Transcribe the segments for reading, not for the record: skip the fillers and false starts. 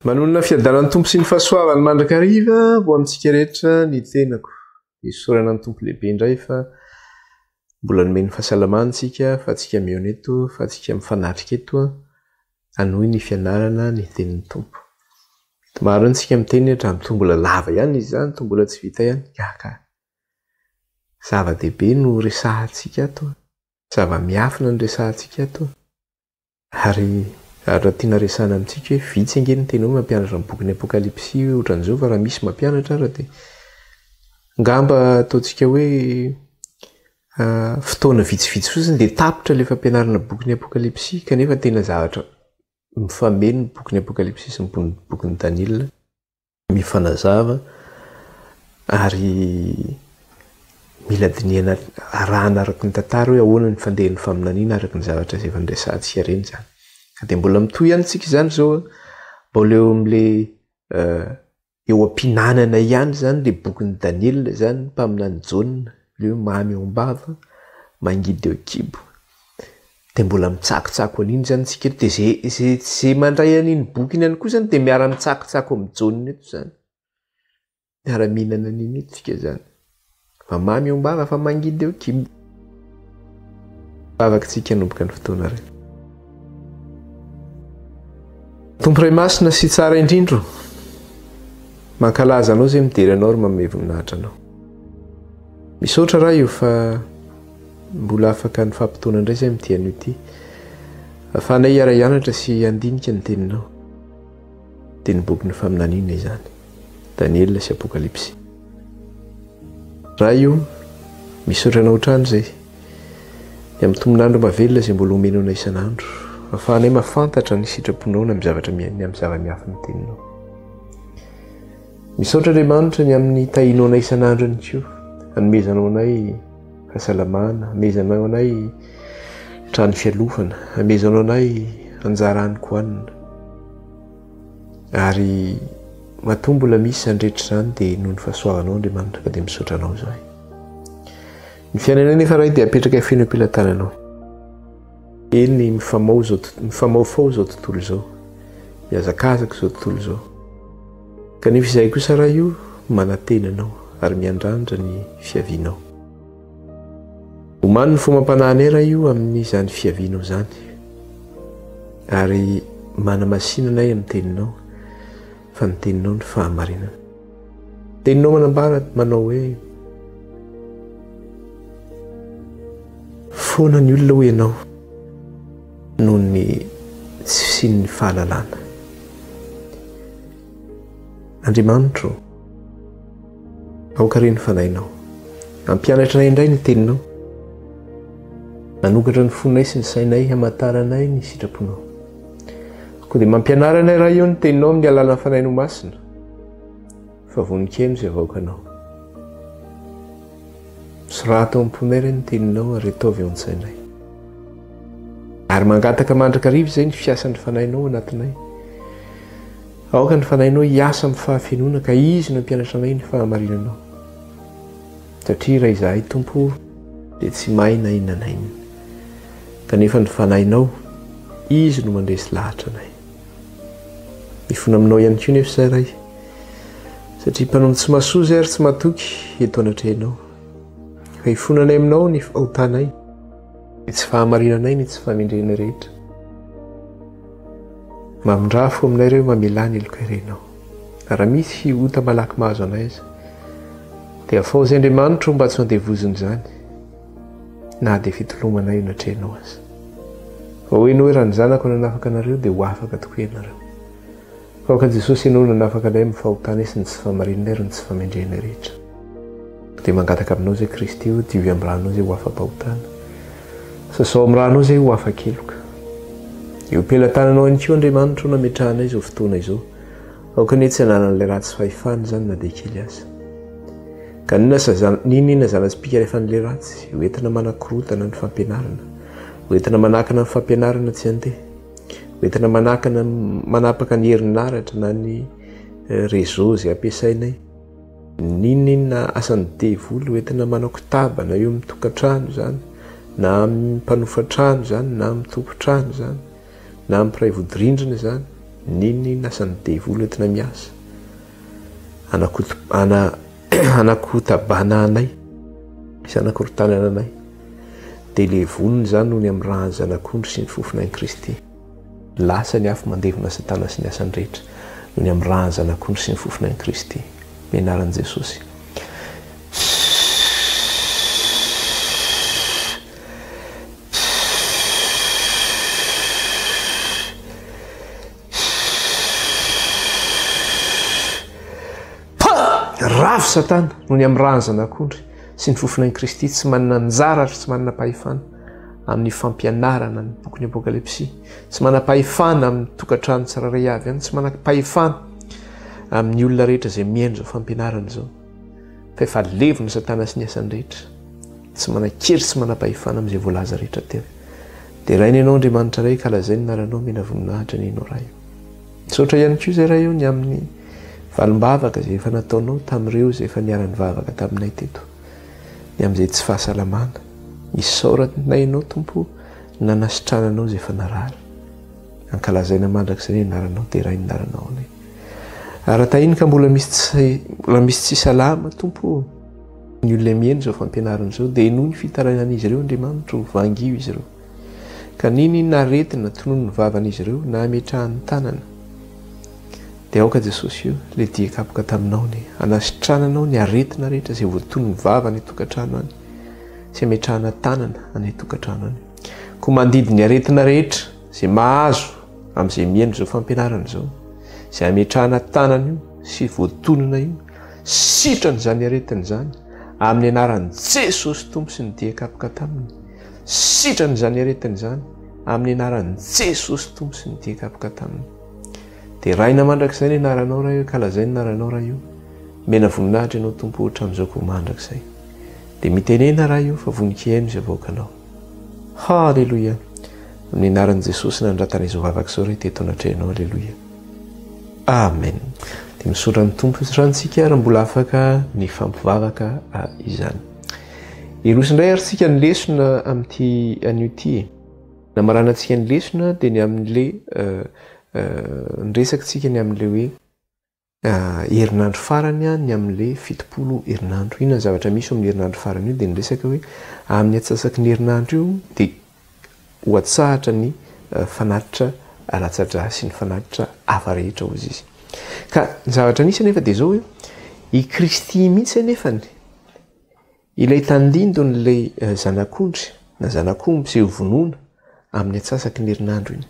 Manonona fiadanan'ny tompo sy ny fahasoavany mandrakariva ho amintsika rehetra ny tenako. Isorana ny tompo lehibe indray fa mbola nomeny fahasalamantsika fa tsika mihaona eto fa tsika mifanatrika eto anohy ny fianarana ny tenin'ny tompo. Maro antsika miteny hatramin'ny tombola lava ihany izy zany, tombola tsy vita ihany. Ka zava-dehibe no resahantsika ato, zava-miafina no resahantsika ato. Ary raha tiana resahana amintsika hoe vitsy ange ny teny hoe mampianatra ny bokin'ny Apokalipsy ohatran'izao fa raha misy mampianatra raha dia ngamba ataontsika hoe fotoana vitsivitsy fotsiny dia tapitra ilay fampianarana bokin'ny Apokalipsy kanefa tena zavatra mifameno ny bokin'ny Apokalipsy sy ny bokin'ny Daniel mifanazava ary mila dinihana arahana araka ny tantara hoe ahoana ny fandehan'ny faminaniana araka ny zavatra izay efa niresahantsika ireny zany. Ka dia mbola mitohy ihany tsika izany zao mbola eo amin'ilay eo am-pinanana ihany zany ilay bokin'ny Daniel zany mpaminany Jauna ilay hoe mamy ao am-bava mangidy eo kibo. Dia mbola mitsakitsako an'iny zany tsika eto dia zay mandray an'iny boky iny ihany koa zany dia miara mitsakitsako amin'ny Jauna eto zany. Miara-mihinana an'iny eto tsika zany. Fa mamy ao am-bava fa mangidy eo kibo. Afaka tsika hanomboka ny fotoana iray. Tompo Ray Masina sy tsara indrindro, mankalaza anao izay midery anao ary manome voninahitra anao. Misaotra raha io fa mbola afaka ny fampitoana indray izay amin'ity anio ity. Ahafahanay hiara-hianatra sy handinika ny teninao. Dia ny bokin'ny faminaniana izany, Daniel sy Apokalipsy. Raha io misaotra anao hatrany izay. Amin'ny tombonandro mavelona izay mbola omenao anay isan'andro. Ahafahanay mahafantatra ny sitraponao ny amin'ny zavatra amin'ny zava-miafy ny teninao. Misaotra Andriamanitra ny amin'ny tahinao anay isan'andro ny koa, hanomezanao anay fahasalamana, hanomezanao anay trano fialofana, hanomezanao anay anjara haniko hanina. Ary mahatonga mbola misy andretra izany dia noho ny fahasoavanao Andriamanitra ka dia misaotra anao izahay. Ny fiainanay nefa raha dia apetraka feno am-pilatananao. Eny mifamaofao izao tontolo izao, miazakazaka izao tontolo izao. Kanefa izay kosa raha io manantena anao ary miandrandra ny fiavianao. Omany ny fomam-panahiny raha io amin'izany fiavianao izany. Ary manamasinana amin'ny teninao fa ny teninao ny fahamarinana. Teninao manambara manao hoe foana ny olona ho ianao noho ny tsy fisian'ny fahalalana. Andriamanitro, aokareny fanahinao, ampianatra anay indray ny teninao, manokatra ny fonay sy ny sainay hamantaranay ny sitraponao. Koa dia mampianara anay raha io ny teninao amin'ny alalany fanahinao masina, fa vonin-keno izay vahoakanao. Sorato am-ponay ireny ny teninao ary ataovy eo an-tsainay. Ary mangataka mandrakariva izay ny fiasan'ny fanahinao anatinay. Aoka ny fanahinao hiasa amin'ny fahafenona ka izy no ampianatra anay ny fahamarinanao. Satria raha izahay Tompo dia tsy mahay na inona na inona. Kanefa ny fanahinao, izy no mandresy lahatra anay. Mifona aminao ihany koa nefa izay ray. Satria mpanomy tsy mahasoa izay ary tsy mahatoky eto anatrehanao. Fa hifonanay aminao ny fahotanay, ny tsy fahamarinanay, ny tsy fahamendrena rehetra. Mamindrafo aminay ireo mamelany eloka irenao. Raha misy ota malaky mahazo anay aza, dia afao izay Andriamanitra mba tsy handevoziny izany, na dia fitolomanay natrehanao aza. Fa hoenao hoe raha ny zanako nanafaka anareo dia ho afaka tokoa ianareo. Fa aoka Jesosy ianao nanafaka anay amin'ny fahotanay sy ny tsy fahamarinanay ary ny tsy fahamendrena rehetra. Dia mangataka aminao izay Kristy io, divy amin'ny ranao izay ho afa-pahotana. Sasao amin'ny ranao izay ho afa-keloka. Eo am-pelantananao ihany koa Andriamanitra nametrahanay izao fotoana izao. Aoka ny tsy hananan'ilay ratsy fahefana izany na dia kely aza. Ka ninona zana-tsipika rehefa n'ilay ratsy, hoentina manakorotana ny fampianarana, hoentina manakana ny fampianarana tsy handeha, hoentina manapaka ny herinaratra na ny réseau izay ampiasainay. Ninona asan'ny devoly hoentina manao kitaba na eo amin'ny tokantrano izany, na amin'ny mpanofa trano izany, na amin'ny tompo-trano izany, na amin'ny mpiray vodi-rindrina izany, ninona asany devoly entina miasa anakotabana anay sy anakorotanana anay dia le volony zany noho ny amin'ny raha ny zanak'ondry sy ny fofonay Kristy lasa ny afo mandevona satana sy ny asany rehetra noho ny amin'ny raha ny zanak'ondry sy ny fofonay Kristy mianaran'i Jesosy. Rafy satana noho ny amin'ny raha ny zanak'ondry sy ny fofonay Kristy tsy manana anjaratra tsy manana pahefana amin'ny fampianarana ny boky ny apokalipsy tsy manana pahefana amin'ny tokantrano tsiraray avy any tsy manana pahefana amin'ny olona rehetra izay mihaino zao fampianarana zao fa efa levona satana sy ny asany rehetra tsy manan-kery tsy manam-pahefana amin'izay voalaza rehetra teo dia raha ianao Andriamanitra ray kalazay ny naranao mena voninahitra ny ianao raha io misaotra ihany koa izay raha io ny amin'ny valim-bavaka izay efa nataonao tamin'ireo izay efa niara-ny vavaka taminay teto ny amin'izay tsy fahasalamana isaoranay ianao tompo nanasitrananao izay efa narary ankalazaina mandrakizay ny naranao dia ray ny naranao anay raha tahiny ka mbola misy tsy salama tompo ny olona mihaino izao fampianarana izao dia inoa ny fitarainan'izy ireo Andriamanitra ho vangio izy ireo ka ninona aretina tonono ny vavan'izy ireo na ametrahany tanana dia aoka Jesosy io le diakapoka taminao ny anasitrananao ny aretina rehetra izay voatono ny vava ny tokantrano any sy ametrahana tanana any tokantrano any koa mandidy ny aretina rehetra izay mahazo amin'izay mihaino izao fampianarana izao izay ametrahana tanana io sy voatonona io sitrany izany aretina izany amin'ny anaran'i Jesosy tompo sy ny diakapoka taminy sitrany izany aretina izany amin'ny anaran'i Jesosy tompo sy ny diakapoka taminy dia raina mandrakizay ny anaranao raha io kalazay ny anaranao raha io mena voninahitra ianao tompo ohatra amin'izao koa mandrakizay dia mitenena raha io fa voninkaino izay avoakanao. Halleloia amin'ny anaran'i Jesosy nandratana izao vavaka izao rehetra teto anatrehanao. Halleloia, amen. Dia misaotra ny tompo rantsika raha mbola afaka ny fampivavaka izany. Irosindray ary tsika ny lesona amin'ity an'ioty namaranantsika ny lesona dia ny amin'le nyresaka tsika ny amin'le hoe herinandro farany ny amin'le 70 herinandro. Inona ny zavatra misy amin'ny herinandro farany io dia nyresaka hoe amin'ny atsasaky ny herinandro io dia ho atsahatra ny fanatitra latsa-drà sy ny fanatitra hafa rehetra hozy izy. Ka ny zavatra nisy anefa dia zao hoe i Kristy mihitsy anefany ilay tandindon'ilay zanak'ondry na zanak'omby izay hovonoina amin'ny atsasaky ny herinandro iny,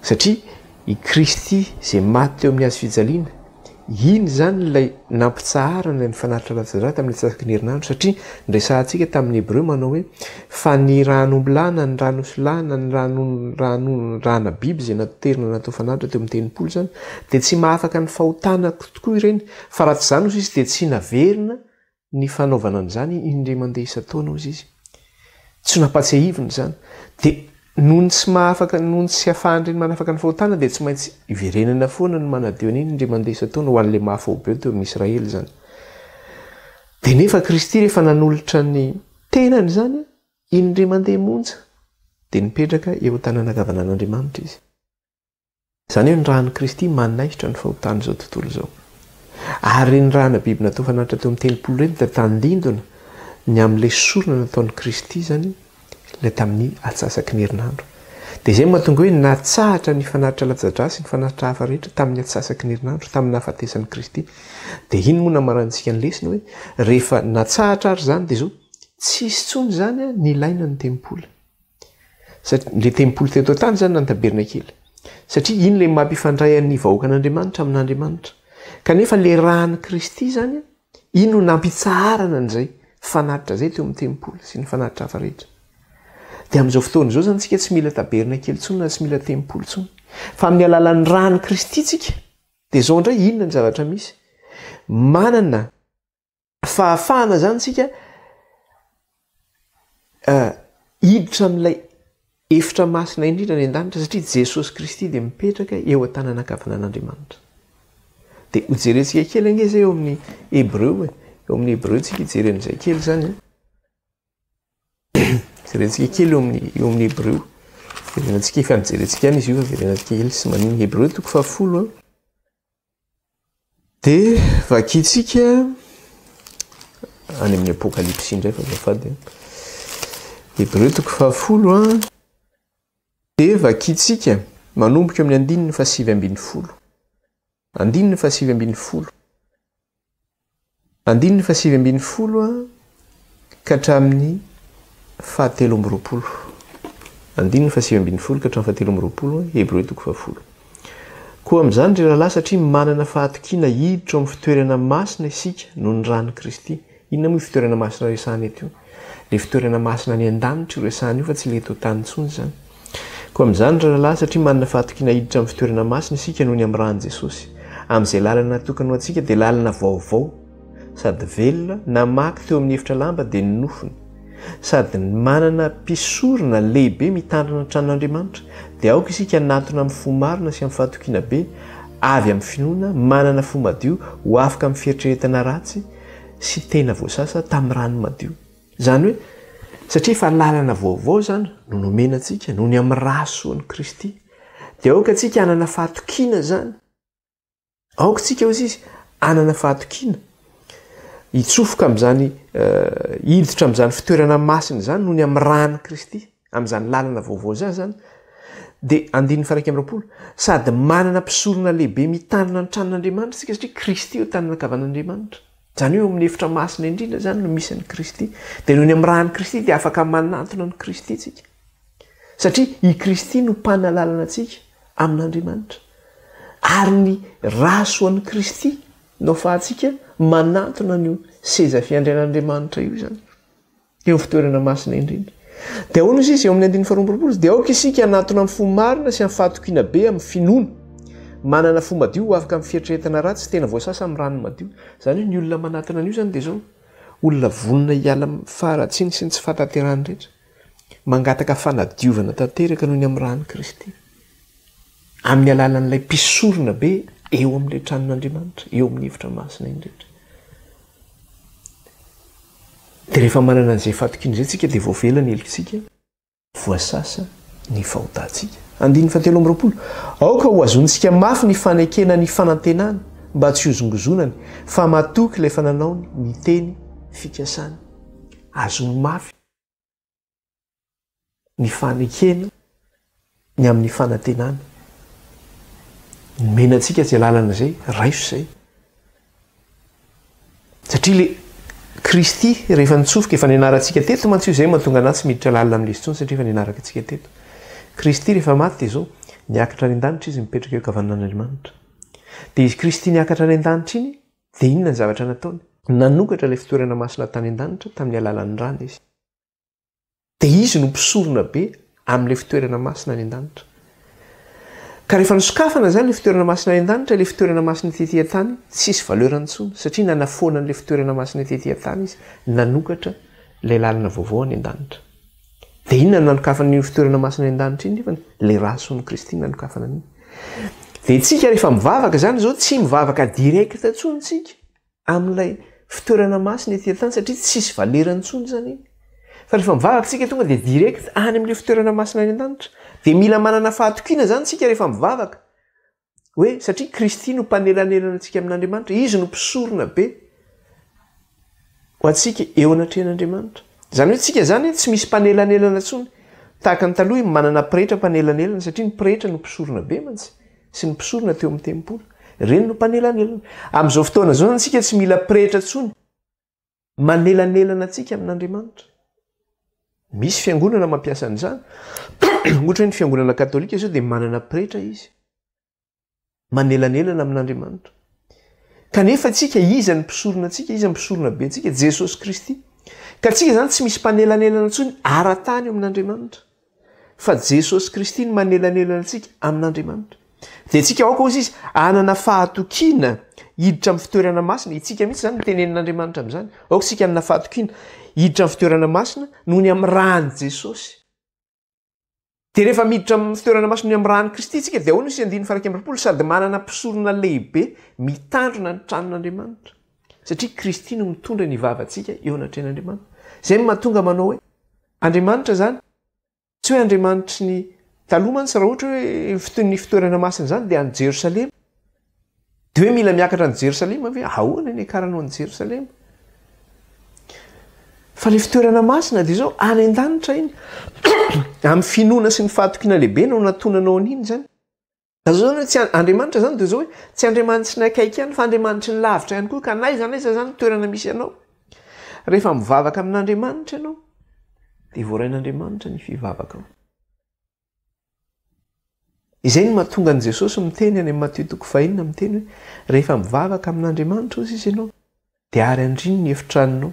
satria i Kristy izay maty teo amin'ny hazo fijaliana iny zany ilay nampitsaharana ny fanatitra latsa-drà tamin'ny atsasaky ny herinandro. Satria nresahantsika tamin'ny Hébreu manao hoe fa ny ranombolana ny ranosolana ny rana biby izay naterina natao fanatitra teo amin'ny tenimpolo zany dia tsy mahafaka ny fahotana tokoa ireny, fa raha tsy izany ozy izy dia tsy naverina ny fanaovana an'izany indray mandeha isa-taona ozy izy, tsy nampatsiahiviny zany. Dia noho ny tsy mahafaka, noho ny tsy afahan'ireny manafaka ny fahotana dia tsy maintsy iverenana foana ny manadio an'iny indray mandeha isa-taona ho an'ilay mahafahobe teo amin'ny Israely zany. Dia nefa Kristy rehefa nanolotra ny tenany zany indray mandeha monja dia nipetraka eo tanàna ankavanan'Andriamanitra izy. Izany hoe ny rahan'i Kristy manaisitra ny fahotana izao tontolo izao. Ary ny rahana biby natao fanatitra teo amin'ny tenimpolo ireny dia tandindona ny amin'ilay sorona nataon'i Kristy zany ilay tamin'ny atsasaky ny herinandro. Dia izay mahatonga hoe natsahatra ny fanatitra latsa-drà sy ny fanatitra hafa rehetra tamin'ny atsasaky ny herinandro, tamin'ny hafatesan'i Kristy. Dia iny moa namarantsika ny lesona hoe rehefa natsahatra ary zany dia zao tsisy tsony zany ny ilaina ny tempolo. Le tempolo teto tany zany na ny tabernakely, satria iny ilay mampifandray ny vahoaka an'Andriamanitra amin'Andriamanitra. Kanefa le rahan'i Kristy zany iny no nampitsaharana an'izay fanatitra zay teo amin'ny tempolo sy ny fanatitra hafa rehetra. Dia amin'izao fotoana izao zany tsika tsy mila tabernakely tsony na tsy mila tempolo tsony, fa amin'ny alalan'ny rahan'i Kristy tsika dia izao indray inona ny zavatra misy manana fahafahana zany tsika hiditra amin'ilay efitra masina indrindra ny an-danitra, satria Jesosy Kristy dia mipetraka eo an-tanana ankavanan'Andriamanitra. Dia hojerentsika kely anie zay eo amin'ny Hébreu, eo amin'ny Hébreu tsika hijeren'izay kely zany. Jerentsika kely eo amin'ny Hébreu verenantsika ifanjerentsika any izy io verenantsika ely sy maniny Hébreu 10 dia vakitsika any amin'ny apokalypsy indray fa zafady Hébreu 10 dia vakitsika manomboka amin'ny 9:7 9:7 ka hatramin'ny 7:20 9:7 ka hatramin'ny 7:20 Hébreu 10 koa amin'izany ry rahalahy satria manana fahatokiana hiditra amin'ny fitoerana masina isika noho ny rany Kristy. Inona moa fitoerana masina resahany eto io? Le fitoerana masina any an-danitra io resahany io fa tsy le eto tany intsony zany. Koa amin'izany ry rahalahy satria manana fahatokiana hiditra amin'ny fitoerana masina isika noho ny amin'ny rany Jesosy. Amin'izay lalana natokana ho antsika dia lalana vaovao sady velona namaky teo amin'ny efitra lamba dia ny nofony sady manana mpisorona lehibe mitandrina ny tranon'Andriamanitra dia aoka isika natona amin'ny fo marina sy amin'ny fahatokiana be avy amin'ny finoana manana fo madio ho afaka amin'ny fieritreretana ratsy sy tena voasasa tamin'ny rano madio. Zany hoe satria efa lalana vaovao zany no nomena antsika noho ny amin'ny rasoan'i Kristy dia aoka antsika hanana fahatokiana zany. Aoka tsika hozy izy hanana fahatokiana hitsofoka amin'izany hiditra amin'izany fitoerana masina zany noho ny amin'ny rany Kristy amin'izany lalana vaovao zany dia 9:20 sady manana mpisorona lehibe mitandrina ny tranon'Andriamanitra tsika satria Kristy eo tananakavan'Andriamanitra. Zany hoe eo amin'ny efitra masina indrindra zany no misy ny Kristy dia noho ny amin'ny rany Kristy dia afaka manantona ny Kristy tsika satria i Kristy no mpana lalana antsika amin'Andriamanitra ary ny rasoan'i Kristy no ahafahantsika manantona ny seza fiandrian'Andriamanitra io zany eo fitoerana masina indrindra. Dia ahoana izy eo amin'ny 9:20 dia aoka isika hanatona amin'ny fo marina sy amin'ny fahatokiana be amin'ny finoana manana fo madio ho afaka amin'ny fieritreretana ratsy sy tena voasasa amin'ny rano madio. Zany hoe ny olona manatona an'io zany dia zao olona vonona hiala faharatsiny sy ny tsy fahatanterahany rehetra mangataka fanadiovana tanteraka noho ny amin'ny rany Kristy amin'ny alalan'ilay mpisorona be eo amin'ilay tranon'Andriamanitra eo amin'ny efitra masina indrindra. Dia rehefa manana an'izay fahatokiana izay tsika dia voavelany helitsika voasasa ny fahotantsika. 9:20 aoka ho azontsika mafy ny fanekena ny fanantenana mba tsy hozongozonany fa matoky ilay fananaony ny teny fikasany. Azony mafy ny fanekena ny amin'ny fanantenana menantsika tsy lalana izay raiso izay satria le Kristy rehefa nitsofoka efa nianarantsika teto mantsy io izay mahatonga anazy tsy miditra lalina amin'izy intsony satria efa nianaraka antsika teto. Kristy rehefa maty dia zao niakatra any an-danitra izy mipetraka eo kavanan'Andriamanitra. Dia izy Kristy niakatra any an-danitra iny dia inona ny zavatra nataony? Nanokatra ilay fitoerana masina tany an-danitra tamin'ny alalan'ny rano izy. Dia izy no mpisorona be amin'ilay fitoerana masina any an-danitra. Ka rehefa nisokafana zany ilay fitoerana masina any an-danitra ilay fitoerana masina tetỳ tany tsisy valeur intsony satria nanafoana an'ilay fitoerana masina tetỳ tany izy nanokatra ilay lalana vaovao any an-danitra. Dia inona nanokafana fitoerana masina any an-danitra iny nefa ilay rason'i Kristy nanokafana an'iny. Dia itsika rehefa mivavaka zany zao tsy mivavaka direkta intsony tsika amin'ilay fitoerana masina etỳ tany satria tsisy valeur intsony zany iny. Fa rehefa mivavaka tsika tonga dia direct any amin'ilay fitoerana masina any an-danitra. Dia mila manana fahatokiana zany tsika rehefa mivavaka hoe satria Kristy no mpanelanelana antsika amin'Andriamanitra, izy no mpisorona be ho antsika eo anatrehan'Andriamanitra. Zany hoe tsika zany tsy misy mpanelanelana intsony tahaka ny taloha manana pretra mpanelanelana satria ny pretra no mpisorona be mantsy sy ny mpisorona teo amin'ny tempolo reny no mpanelanelana. Amin'izao fotoana zao zany tsika tsy mila pretra intsony manelanelana antsika amin'Andriamanitra. Misy fiangonana mampiasa an'izany ohatra hoe ny fiangonana katolika zao dia manana pretra izy manelanelana amin'Andriamanitra. Kanefa tsika iza ny mpisorona antsika, iza ny mpisorona be antsika? Jesosy Kristy. Ka tsika zany tsy misy mpanelanelana intsony ara-tany eo amin'Andriamanitra fa Jesosy Kristy no manelanelana antsika amin'Andriamanitra. Dia tsika aoka ozy izy hanana fahatokiana hiditra amin'ny fitoerana masina. Itsika mihitsy zany mitenenin'Andriamanitra amin'izany. Aoka tsika hanana fahatokiana hiditra amin'ny fitoerana masina noho ny amin'ny rany Jesosy. Dia rehefa miditra amin'ny fitoerana masina noho ny amin'ny rany Kristy tsika dia ahoana izy 9:20 sady manana mpisorona lehibe mitandrina ny tranon'Andriamanitra. Satria Kristy no mitondra ny vavantsika eo anatrehan'Andriamanitra. Izay mahatonga manao hoe Andriamanitra zany tsy hoe Andriamanitry ny taloha mantsy raha ohatra hoe ny fitoerana masina zany dia any Jerosalema dia hoe mila miakatra ny Jerosalema ve ahoana ny akaranao any Jerosalema fa le fitoerana masina dia zao any an-danitra iny amin'ny finoana sy ny fahatokiana lehibe no natonanao an'iny zany ka zao zany tsy Andriamanitra zany dia zao hoe tsy Andriamanitra ny akaiky ihany fa Andriamanitra ny lavitra ihany koa ka naiza zany toerana misy ianao rehefa mivavaka amin'Andriamanitra ianao dia voarain'Andriamanitra ny fivavaka ao. Izay no mahatonga an' Jesosy miteny any amin'ny Matthieu 5 miteny hoe rehefa mivavaka amin'Andriamanitra ozy izy ianao dia ary andriny ny efitranonao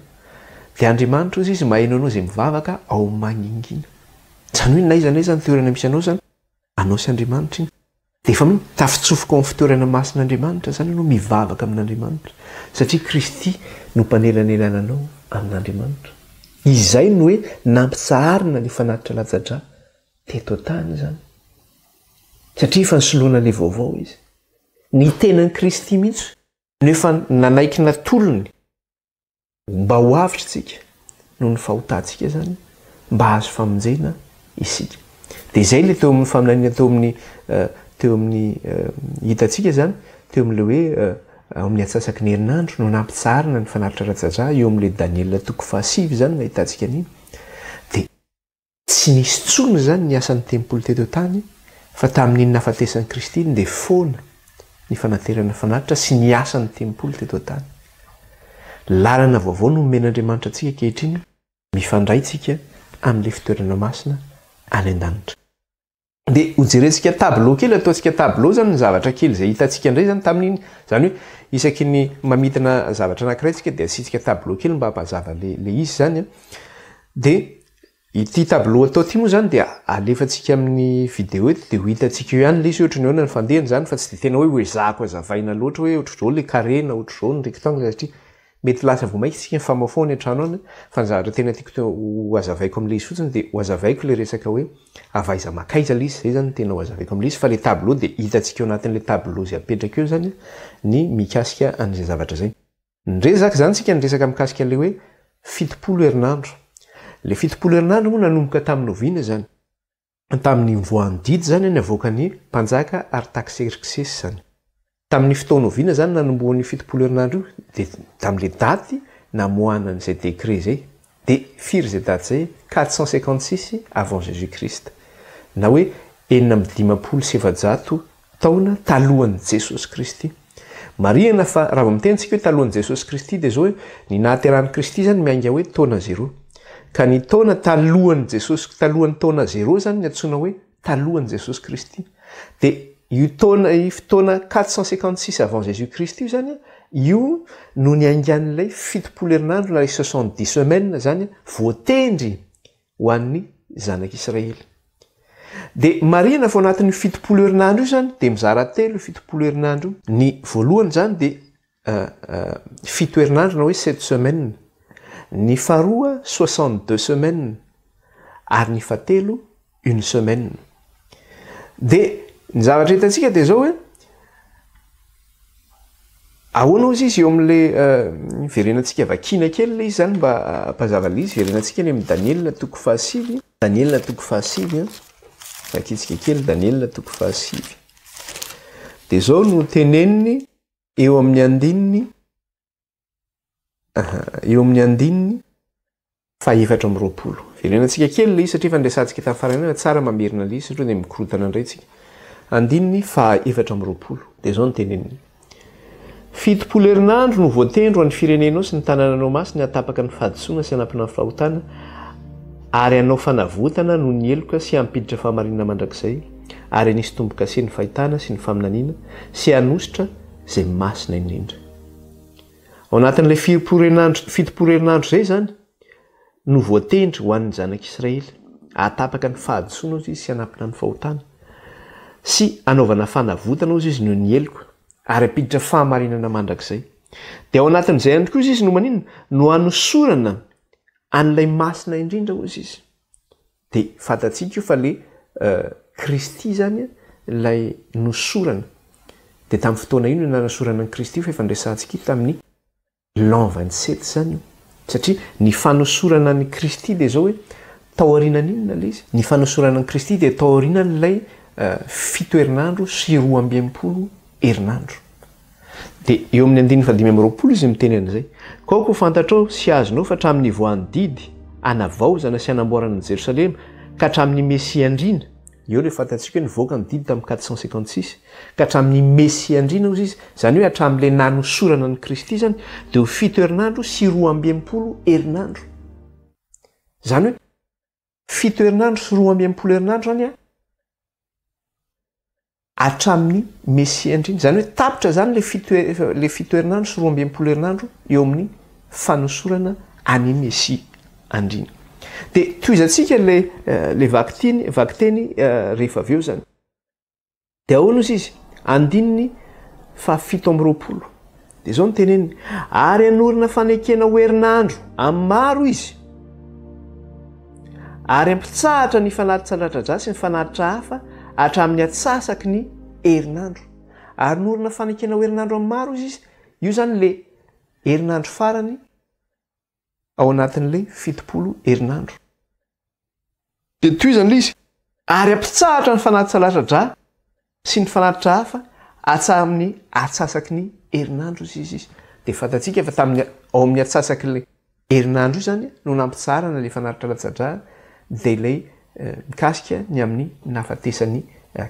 dia Andriamanitra ozy izy mahaino anao izay mivavaka ao maningina. Zany hoe naiza ny toerana misy anao zany anao sy Andriamanitra iny dia efa tafitsofoka ao amin'ny fitoerana masin'Andriamanitra zany ianao mivavaka amin'Andriamanitra satria Kristy no mpanelanelana anao amin'Andriamanitra. Izay no hoe nampitsaharina ny fanatitra latsa-drà teto tany zany satria efa nisoloana le vaovao izy ny tenan'i Kristy mihitsy no efa nanaikina tolony mba ho avitra tsika no ny fahotantsika zany mba hazo famonjena isika. Dia izay le teo amin'ny faminaniana teo amin'ny hitantsika zany teo amin'le hoe amin'ny atsasaky ny herinandro no nampitsarina ny fanaritra latsa-drà eo amin'le Daniel 5 zany nahitantsika an'iny dia tsy nisy tsony zany ny asan'ny tempoly teto tany fa tamin'iny nahafatesan'i Kristy iny dia foana ny fanaterana fanaritra sy ny asan'ny tempoly teto tany. Lalana vaovao no men'Andriamanitra antsika kehitriny mifandraytsika amin'le fitoerana masina any an-danitra. Dia hojerentsika tableau kely ataontsika tableau zany ny zavatra kely izay hitantsika indray zany tamin'iny zany hoe isaky ny mamitana zavatra anankiray tsika dia asitsika tableau kely mba hampazava le izy zany dia ity tableau atao ity moa zany dia alefantsika amin'ny vidéo eto dia ho hitantsika eo ihany le izy ohatra ny ahoana ny fandehany zany fa tsy dia tena hoe hoezahako hazavaina loatra hoe ohatra zao le carré na ohatra zao ny rectangle satria mety lasa vao maika isika famafao ny an-trano any fa ny zavatra tena tiako ho hazavaiko amin'le izy fotsiny dia ho hazavaiko le resaka hoe avaiza makaiza le izy zay zany tena ho hazavaiko amin'le izy fa le tableau dia hitantsika eo anatin'le tableau zay apetraka eo zany ny mikasika an'izay zavatra zay. Nirezaka zany tsika niresaka mikasika le hoe 70 herinandro. Le 70 herinandro moa nanomboka tamin'ny oviana zany tamin'ny voandidy zany ny avoakany mpanjaka Artaxerxes zany. Tamin'ny fotoana oviana zany nanomboan'ny 70 herinandro io dia tamin'le daty namoahana an'izay décret zay dia firy zay daty zay 456 avant Jésus-Christ na hoe 457 taona talohan'i Jesosy Kristy. Marihana fa raha vao mitentsika hoe talohan'i Jesosy Kristy dia zao hoe ny nahaterahan'i Kristy zany miainga hoe taona 0 ka ny taona talohan'i Jesosy talohan'ny taona 0 zany ny antsoina hoe talohan'i Jesosy Kristy. Dia io fotoana 456 avant Jésus-Christ io zany io no niaingan'ilay 70 herinandro na 70 semaines zany voatendry ho an'ny zanak'Israely. Dia marihana fa anatin'ny 70 herinandro io zany dia mizara telo 70 herinandro ny voalohany zany dia 7 herinandro na hoe 7 semaines, ny faharoa 62 semaines ary ny fahatelo 1 semaine. Dia ny zavatra hitantsika dia zao hoe ahoana ozy izy eo amin'le verenantsika vakina kely le izy zany mba hampazava le izy verenantsika ny amin'ny Daniel 5 Daniel 5 vakitsika kely Daniel 5 dia zao no teneniny eo amin'ny andininy fa 720 verenantsika kely le izy satria fandraisantsika tamin'ny farany tsara mamerina le izy satria dia mikorotana indray tsika andininy fa 720 dia zao no teneniny 70 herinandro no voatendro an'ny firenenao sy ny tanànanao masy ny atapaka ny fahadisoana sy anampina ny fahotana ary anao fanavotana no ny eloka sy hampiditra fahamarinana mandrakizay ary anisy tomboka se ny fahitana sy ny faminaniana sy hanositra izay masina indrindra. Ao anatin'ilay 70 herinandro zay zany no voatendry ho an'ny zanak'Israely atapaka ny fahadisoana ozy izy sy hanampina ny fahotana sy anaovana fanavotana ozy izy no ny eloka ary apiditra fahamarinana mandrakizay. Dia ao anatin'izay ihany koa izy no maninona no hanosorana an'ilay masina indrindra ozy izy. Dia fantatsika io fa le Kristy zany ilay nosorana. Dia tamin'ny fotoana ino no nanasorana an'i Kristy fa efa ndraisantsika tamin'ny l'an 27 zany satria ny fanosorana an'i Kristy dia zao hoe taorianan'inona lay izy ny fanosorana ny Kristy dia taorianan'ilay fito herinandro sy 12 herinandro. Dia eo amin'ny 520 izy miteny an'izay. Kao koa fantatrao sy azonao fa hatramin'ny voan'ny didy anavaozana sy anamboarana ny Jerosalema ka hatramin'ny Mesia andriana. Eo ilay fantatsika hoe nivoaka ny didy tamin'ny 456 ka hatramin'ny Mesia andriana ozy izy. Zany hoe hatramin'ilay nanosorana ny Kristy zany dia ho 7 herinandro sy 12 herinandro. Zany hoe 7 herinandro sy 12 herinandro zany hatramin'ny Mesia andriana. Zany hoe tapitra zany le 7 herinandro sy 12 herinandro eo amin'ny fanosorana any Mesia andriana. Dia toizantsika le vakiteny rehefa avy eo zany. Dia ahoana ozy izy? Andininy fa 720. Dia izao no teneniny ary anorina fanekena ho herinandro amin'ny maro izy. Ary ampitsahatra ny fanatitsandratra-drasy ny fanatitra hafa hatramin'ny atsasaky ny herinandro. Ary norina fanekena ho herinandro amin'ny maro izy. Io zany le herinandro farany ao anatin'ilay 70 herinandro. Dia toy izany izy. Ary ampitsahatra ny fanatitsandratra-dra sy ny fanatitra hafa hatramin'ny atsasaky ny herinandro izy. Dia fantatsika fa tamin'ny ao amin'ny atsasaky le herinandro io zany no nampitsarana le fanatitra latsa-dra dia ilay mikasika ny amin'ny nahafatesan'ny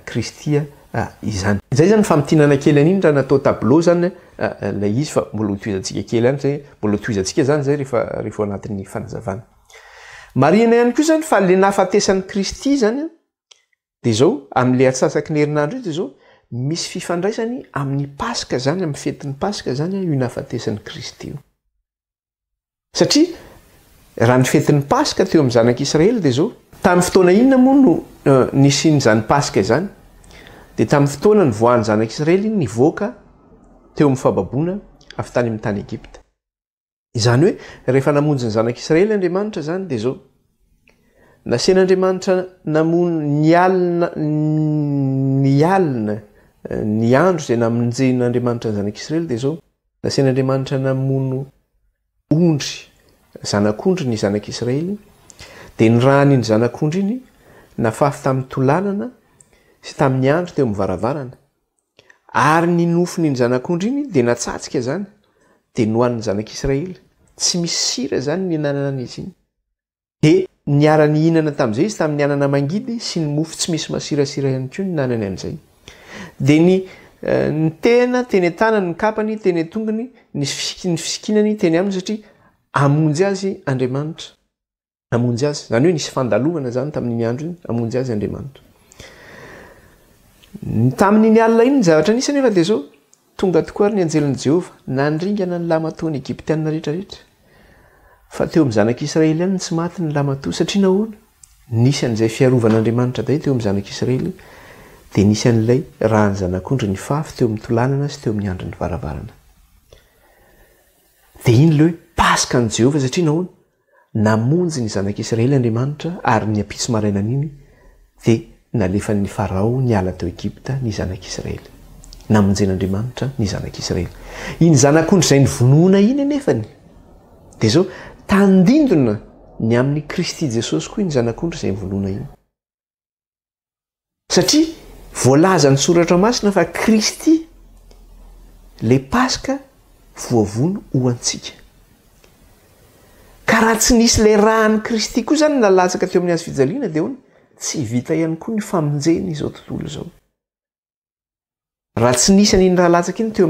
Kristy izany. Izay zany famitinana kely an'iny raha natao tableau zany ilay izy fa mbola toizantsika kely any zay mbola toizantsika zany zay rehefa anatin'ny fanazavana. Marina ihany koa zany fa le nahafatesan'ny Kristy zany dia izao amin'ilay atsasaky ny herinandro io dia izao misy fifandraisany amin'ny Paska zany amin'ny fetin'ny Paska zany io nahafatesan'ny Kristy io. Satria raha ny fetin'ny Paska teo amin'ny zanak'Israely dia izao tamin'ny fotoana inona moa no nisian'izany Paska izany? Dia tamin'ny fotoana ny voan'ny zanak'Israely nivoaka teo amin'ny fahababoana avy tany amin'ny tany Egipta. Izany hoe rehefa namonjy ny zanak'Israely Andriamanitra zany dia izao nasian'Andriamanitra namono ny andro izay namonjen'Andriamanitra ny zanak'Israely dia izao nasian'Andriamanitra namono ondry zanak'ondry ny zanak'Israely. Dia ny rany iny zanak'ondry iny nafafy tamin'ny tolanana sy tamin'ny andro teo amin'ny varavarana. Ary ny nofony ny zanak'ondry iny dia natsatsika zany dia nohan'ny zanak'Israely. Tsy misy sira zany ny hinanana an'izy iny. Dia niara-ny hinana tamin'izay izy tamin'ny anana mangidy sy ny mofo tsy misy masirasira ihany koa ny nanany an'izay. Dia ny tena teny an-tanany ny kapany teny an-tongony ny fisikinany teny aminy satria amonjy azy Andriamanitra. Amonjy azy. Zany hoe nisy fandalovana zany tamin'ny andro iny amonjy azy Andriamanitra. Tamin'ny alina iny ny zavatra nisy nefa dia izao tonga tokoa ary ny anjelin'i Jehova nandringana ny lamatoan'ny Egiptianina rehetrarehetra. Fa teo amin'ny zanak'Israely ihany tsy maty ny lamatoa satria nahoana? Nisy an'izay fiarovan'Andriamanitra day teo amin'ny zanak'Israely dia nisy an'ilay rany zanak'ondry ny fafy teo amin'ny tolanana sy teo amin'ny andron'ny varavarana. Dia iny ilay hoe Paskan' Jehova satria nahoana? Namonjy ny zanak'Israely Andriamanitra ary ny ampitso marainana iny dia nalefan'ny Farao niala teo Egipta ny zanak'Israely. Namonjen'Andriamanitra ny zanak'Israely. Iny zanak'ondry izay nivonoana iny anefany. Dia izao tandindona ny amin'ny Kristy Jesosy koa iny zanak'ondry izay nivonoana iny. Satria voalaza ny soratra masina fa Kristy le Paska voavono ho antsika. Ka raha tsy nisy ilay rahan'ny Kristy koa zany nalatsaka teo amin'ny hazo fijaliana dia hono tsy vita ihany koa ny famonjeny izao tontolo izao. Raha tsy nisy an'iny raha latsaka iny teo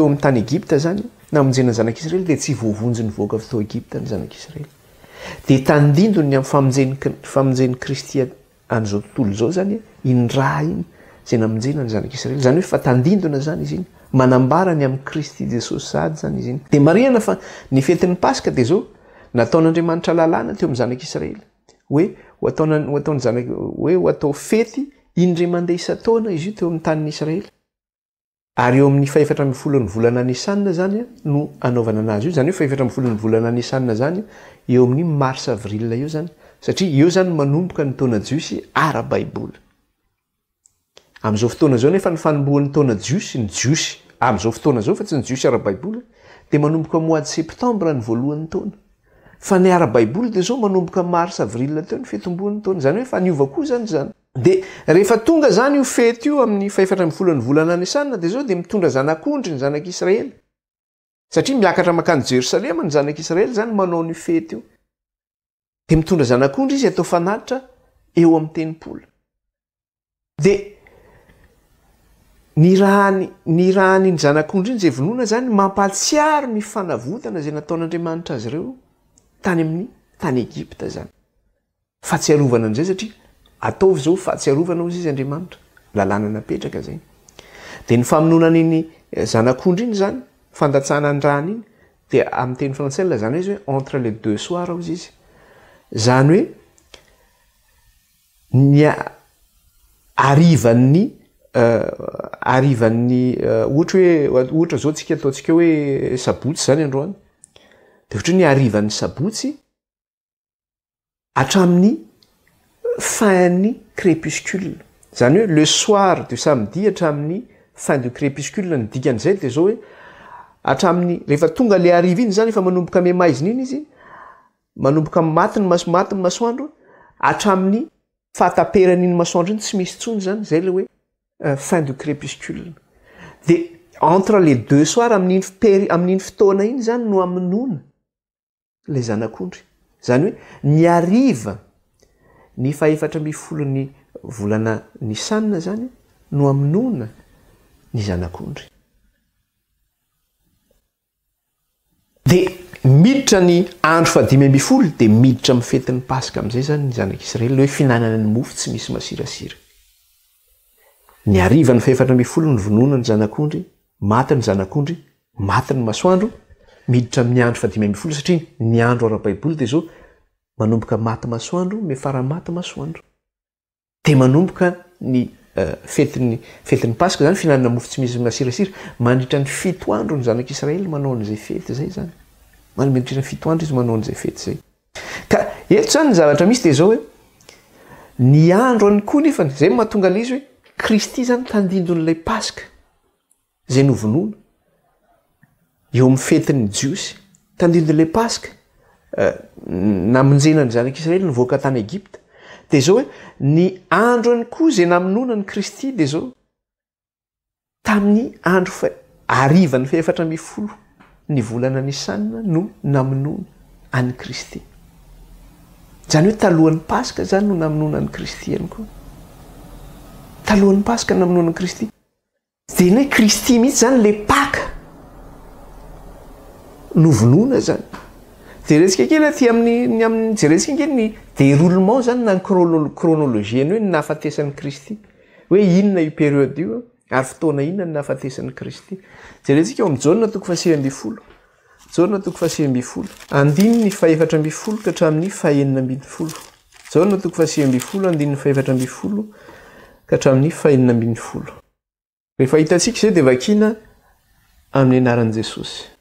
amin'ny tany Egipta zany namonjena ny zanak'Israely dia tsy voavonjy ny voaka avy tao Egipta ny zanak'Israely. Dia tandindony amin'ny famonjen'ny Kristy an'izao tontolo izao zany iny raha iny izay namonjena ny zanak'Israely. Zany hoe fa tandindona zany izy iny. Manambara ny amin'ny Kristy Jesosy sady zany izy iny. Dia marihana fa ny fetin'ny Paska dia izao nataon'Andriamanitra lalàna teo amin'ny zanak'Israely. Ho atao fety indray mandeha isa-taona izy io teo amin'ny tanin'ny Israely. Ary eo amin'ny 14 volana Nisanina zany no anaovana anazy io. Zany hoe 14 volana Nisanina zany eo amin'ny Mars Avril eo zany. Satria eo zany manomboka ny taona jiosy ara-baiboly. Amin'izao fotoana izao nefa ny fanombohan'ny taona jiosy ny jiosy amin'izao fotoana izao fa tsy ny jiosy ara-baiboly dia manomboka mois de septembre ny voalohan'ny taona. fa ny ara-baiboly dia zao manomboka mars avril teo ny fetomboany taony zany hoe fa niova koa zany zany dia rehefa tonga zany io fety io amin'ny fahefatra amin'ny volany volana nisanina dia zao dia mitondra zanak'ondry ny zanak'Israely satria miakatra makany Jerosalema ny zanak'Israely zany manao ny fety io dia mitondra zanak'ondry izy atao fanatitra eo amin'ny tenimpolo dia ny rahany ny zanak'ondry iny zay vonoana zany mampatsiaro ny fanavotana zay nataon'Andriamanitra azy ireo tany amin'ny tany Egipta zany fahatsiarovana an'izay satria ataovy zao fahatsiarovana ozy izy Andriamanitra lalàna napetraka zay dia ny famononana iny zanak'ondry iny zany fandatsahana ny rany iny dia amin'ny teny frantsay lazana izy hoe entre les deux soirs ozy izy zany hoe ny arivan'ny ohatra zao tsika ataontsika hoe sabotsy zany androany dia ohatra ny arivan'ny sabotsy hatramin'ny fin-ny crépuscule zany hoe le soir du samedi hatramin'ny fin du crépuscule ny dikan'izay dia zao hoe hatramin'ny rehefa tonga le ariva iny zany efa manomboka memaizina iny izy manomboka matiny masoandro hatramin'ny fahataperan'iny masoandro iny tsy misy tsony zany zay le hoe fin du crépuscule dia entre les deux soirs amin'iny fotoana iny zany no aminona le zanak'ondry zany hoe ny ariva ny fahefatra amby folony volana nisanina zany no aminona ny zanak'ondry dia miditra ny andro fadimy amby folo dia miditra amin'ny fetin'ny paska amin'izay zany ny zanak'Israely hoe finanana ny mofo tsy misy masirasira ny ariva ny fahefatra amby folo ny vonoana ny zanak'ondry maty ny zanak'ondry maty ny masoandro miditra amin'ny andro fadimy amby folo satria ny andro ara-baiboly dia zao manomboka maty masoandro mefaramaty masoandro dia manomboka ny fetin'ny paska zany finanana mofo tsy misy masirasira mandritra ny 7 andro ny zanak'Israely manao an'izay fety zay zany mandritra ny 7 andro izy manao an'izay fety zay ka eto zany ny zavatra misy dia zao hoe ny andro any koa nefany zay mahatonga le izy hoe Kristy zany tandindon'ilay paska zay novonoana eo amin'ny fetin'ny jiosy tandindon'ilay paska namonjena ny zanak'Israely nivoaka tany Egipta dia zao hoe ny andro any koa zay namonoana ny Kristy dia zao tamin'ny andro ariva ny fahefatra amby folo ny volana nisanina no namonoana any Kristy zany hoe talohan'ny paska zany no namonoana any Kristy any koa talohan'ny paska namonoana any Kristy dia ny hoe Kristy mihitsy zany le paka novonoana zany jerentsika kely aty amin'ny jerentsika kely ny déroulement zany na ny chronologie ny hoe ny nahafatesan'ny Kristy hoe inona io période io ary fotoana inona ny nahafatesan'ny Kristy jerentsika eo amin'ny jauna toko fahasivy amby folo jauna toko fahasivy amby folo andiny ny fahefatra amby folo ka hatramin'ny fahaenina amby folo jauna toko fahasivy amby folo andiny ny fahefatra amby folo ka hatramin'ny fahaenina amby folo rehefa hitantsika izay dia vakina amin'ny anaran'i Jesosy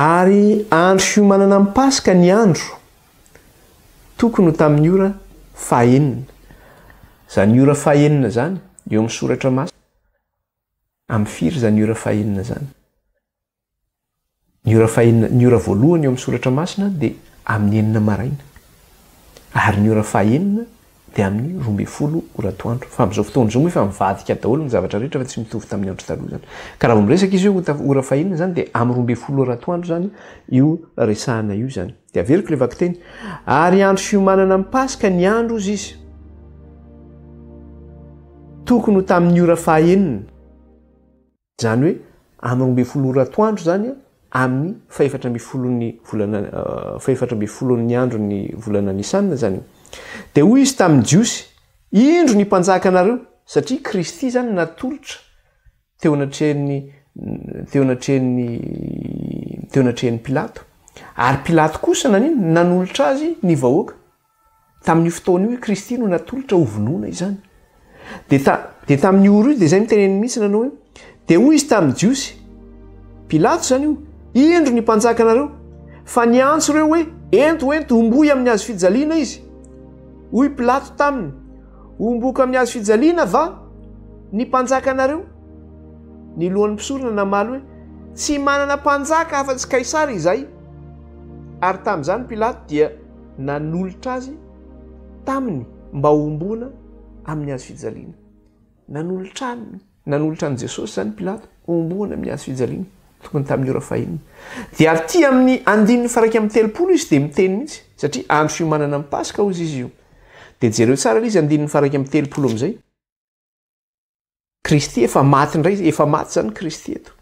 ary andro fiomanana amin'ny paska ny andro tokony ho tamin'ny ora fahaenina zany ora fahaenina zany eo amin'ny soratra masina amin'ny firy zany ora fahaenina zany ny ora fahaenina ny ora voalohany eo amin'ny soratra masina dia amin'ny enina maraina ary ny ora fahaenina dia amin'ny 12 oratoandro fa amin'izao fotoana izao moa efa mivadika daholo ny zavatra rehetra fa tsy mitovy tamin'ny andro taloha zany ka raha miresaka izy hoe ora fahaenina zany dia amin'ny 12 oratoandro zany io resahana io zany dia averiko le vakiteny ary andro fiomanana amin'ny paska ny andro izy izy tokony ho tamin'ny ora fahaenina zany hoe amin'ny 12 oratoandro zany amin'ny fahefatra amby folon'ny andro ny volana nisanina zany dia hoy izy tamin'ny jiosy indro ny mpanjaka anareo satria Kristy zany natolotra teo anatrehan'ny Pilato ary Pilato kosa nanolotra azy ny vahoaka tamin'ny fotoana io hoe Kristy no natolotra ho vonoana izany dia tamin'ny oro io dia zay miteneny mihitsy nanao hoe dia hoy izy tamin'ny jiosy Pilato zany io indro ny mpanjaka anareo fa niantso ireo hoe ento omboy amin'ny hazo fijaliana izy hoy Pilato taminy omboka amin'ny hazo fijaliana va ny mpanjaka anareo ny lohan'ny mpisorona namaly hoe tsy manana mpanjaka afa-tsy kaisara izay. Ary tamin'izany Pilato dia nanolotra azy taminy mba hombona amin'ny hazo fijaliana. Nanolotra an' Jesosy zany Pilato hombona amin'ny hazo fijaliana tokony tamin'ny ora fahinana. Dia aty amin'ny 1:30 izy dia miteny mihitsy satria andro fiomanana amin'ny Paska hozy izy io. Dia jereo tsara izy 1:30 amin'izay. Kristy efa maty indray, efa maty zany Kristy eto.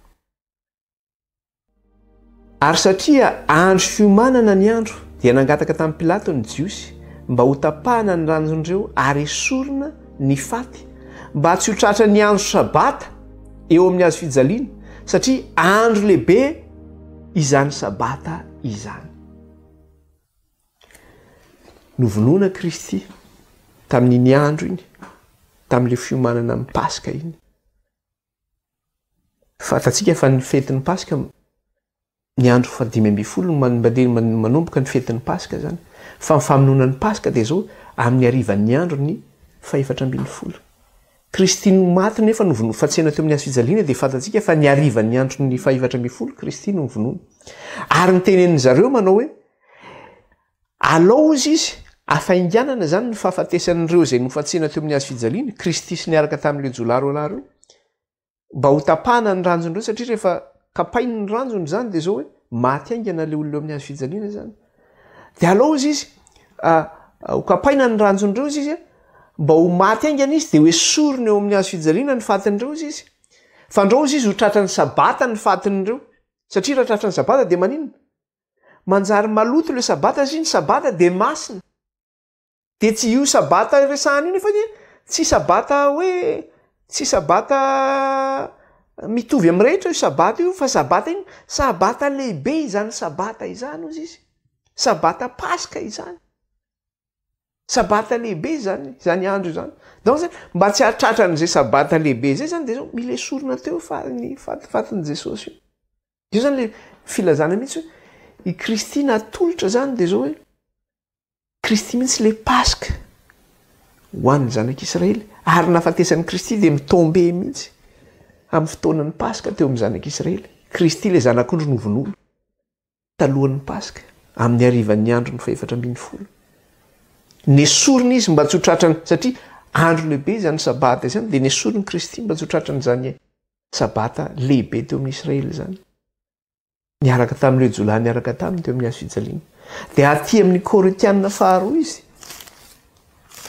Ary satria andro fiomanana ny andro dia nangataka tamin'ny Pilato ny Jiosy mba ho tapahana ny ranjondreo ary esorina ny faty mba tsy ho tratra ny andro sabata eo amin'ny hazo fijaliana satria andro lehibe izany sabata izany. Novonoana Kristy tamin'iny andro iny, tamin'ile fiomanana amin'ny Paska iny. Fantatsika fa ny fetin'ny Paska ny andro 5 manomboka ny fetin'ny Paska zany. Fa ny famononan'ny Paska dia zao amin'ny arivan'ny andro ny 4 Kristy no maty nefa nofatsena teo amin'ny hazo fijaliana dia fantatsika fa ny arivan'ny andro ny 4 Kristy no novonoana. Ary ny tenenin' zareo manao hoe alao izy afainganana zany ny fahafatesan'ireo izay nofatsena teo amin'ny hazo fijaliana Kristy sy niaraka tamin'ilay jolaro io mba ho tapahana ny ranjondreo satria rehefa kapainy ny ranjony zany dia zao hoe maty aingana le olona eo amin'ny hazo fijaliana zany. Dia alao izy ho kapaina ny ranjondreo izy mba ho maty aingana izy dia hoe sorony eo amin'ny hazo fijaliana ny fatin'ireo izy. Fa andreo izy ho tratra ny sabata ny fatin'ireo satria raha tratra ny sabata dia maninona? Manjary maloto le sabata izy ny sabata dia masina. Dia tsy io sabata resahana iny fa dia tsy sabata mitovy amin'ny rehetra io sabata io fa sabata iny sabata lehibe izany sabata izany ozy izy. Sabata Paska izany. Sabata lehibe izany andro izany. Donc zany mba tsy hahatratra an'izay sabata lehibe zay zany dia zao mila esorina teo ny fatin'i Jesosy io. Io zany le filazana mihitsy hoe i Kristy natolotra zany dia zao hoe Kristy mihitsy le Paska ho an'ny zanak'Israely ary nahafatesan'i Kristy dia mitombe mihitsy amin'ny fotoanan'ny Paska teo amin'ny zanak'Israely. Kristy le zanak'ondro novonoana talohan'ny Paska amin'ny arivan'ny andro ny 4 Nesorina izy mba tsy ho tratrany satria andro lehibe izany sabata izany dia nesoriny Kristy mba tsy ho tratrany izany sabata lehibe teo amin'ny Israely zany. Niaraka tamin'ireo jolahy niaraka taminy teo amin'ny hazo fijaliana. Dia aty amin'ny Korintianina faharoa izy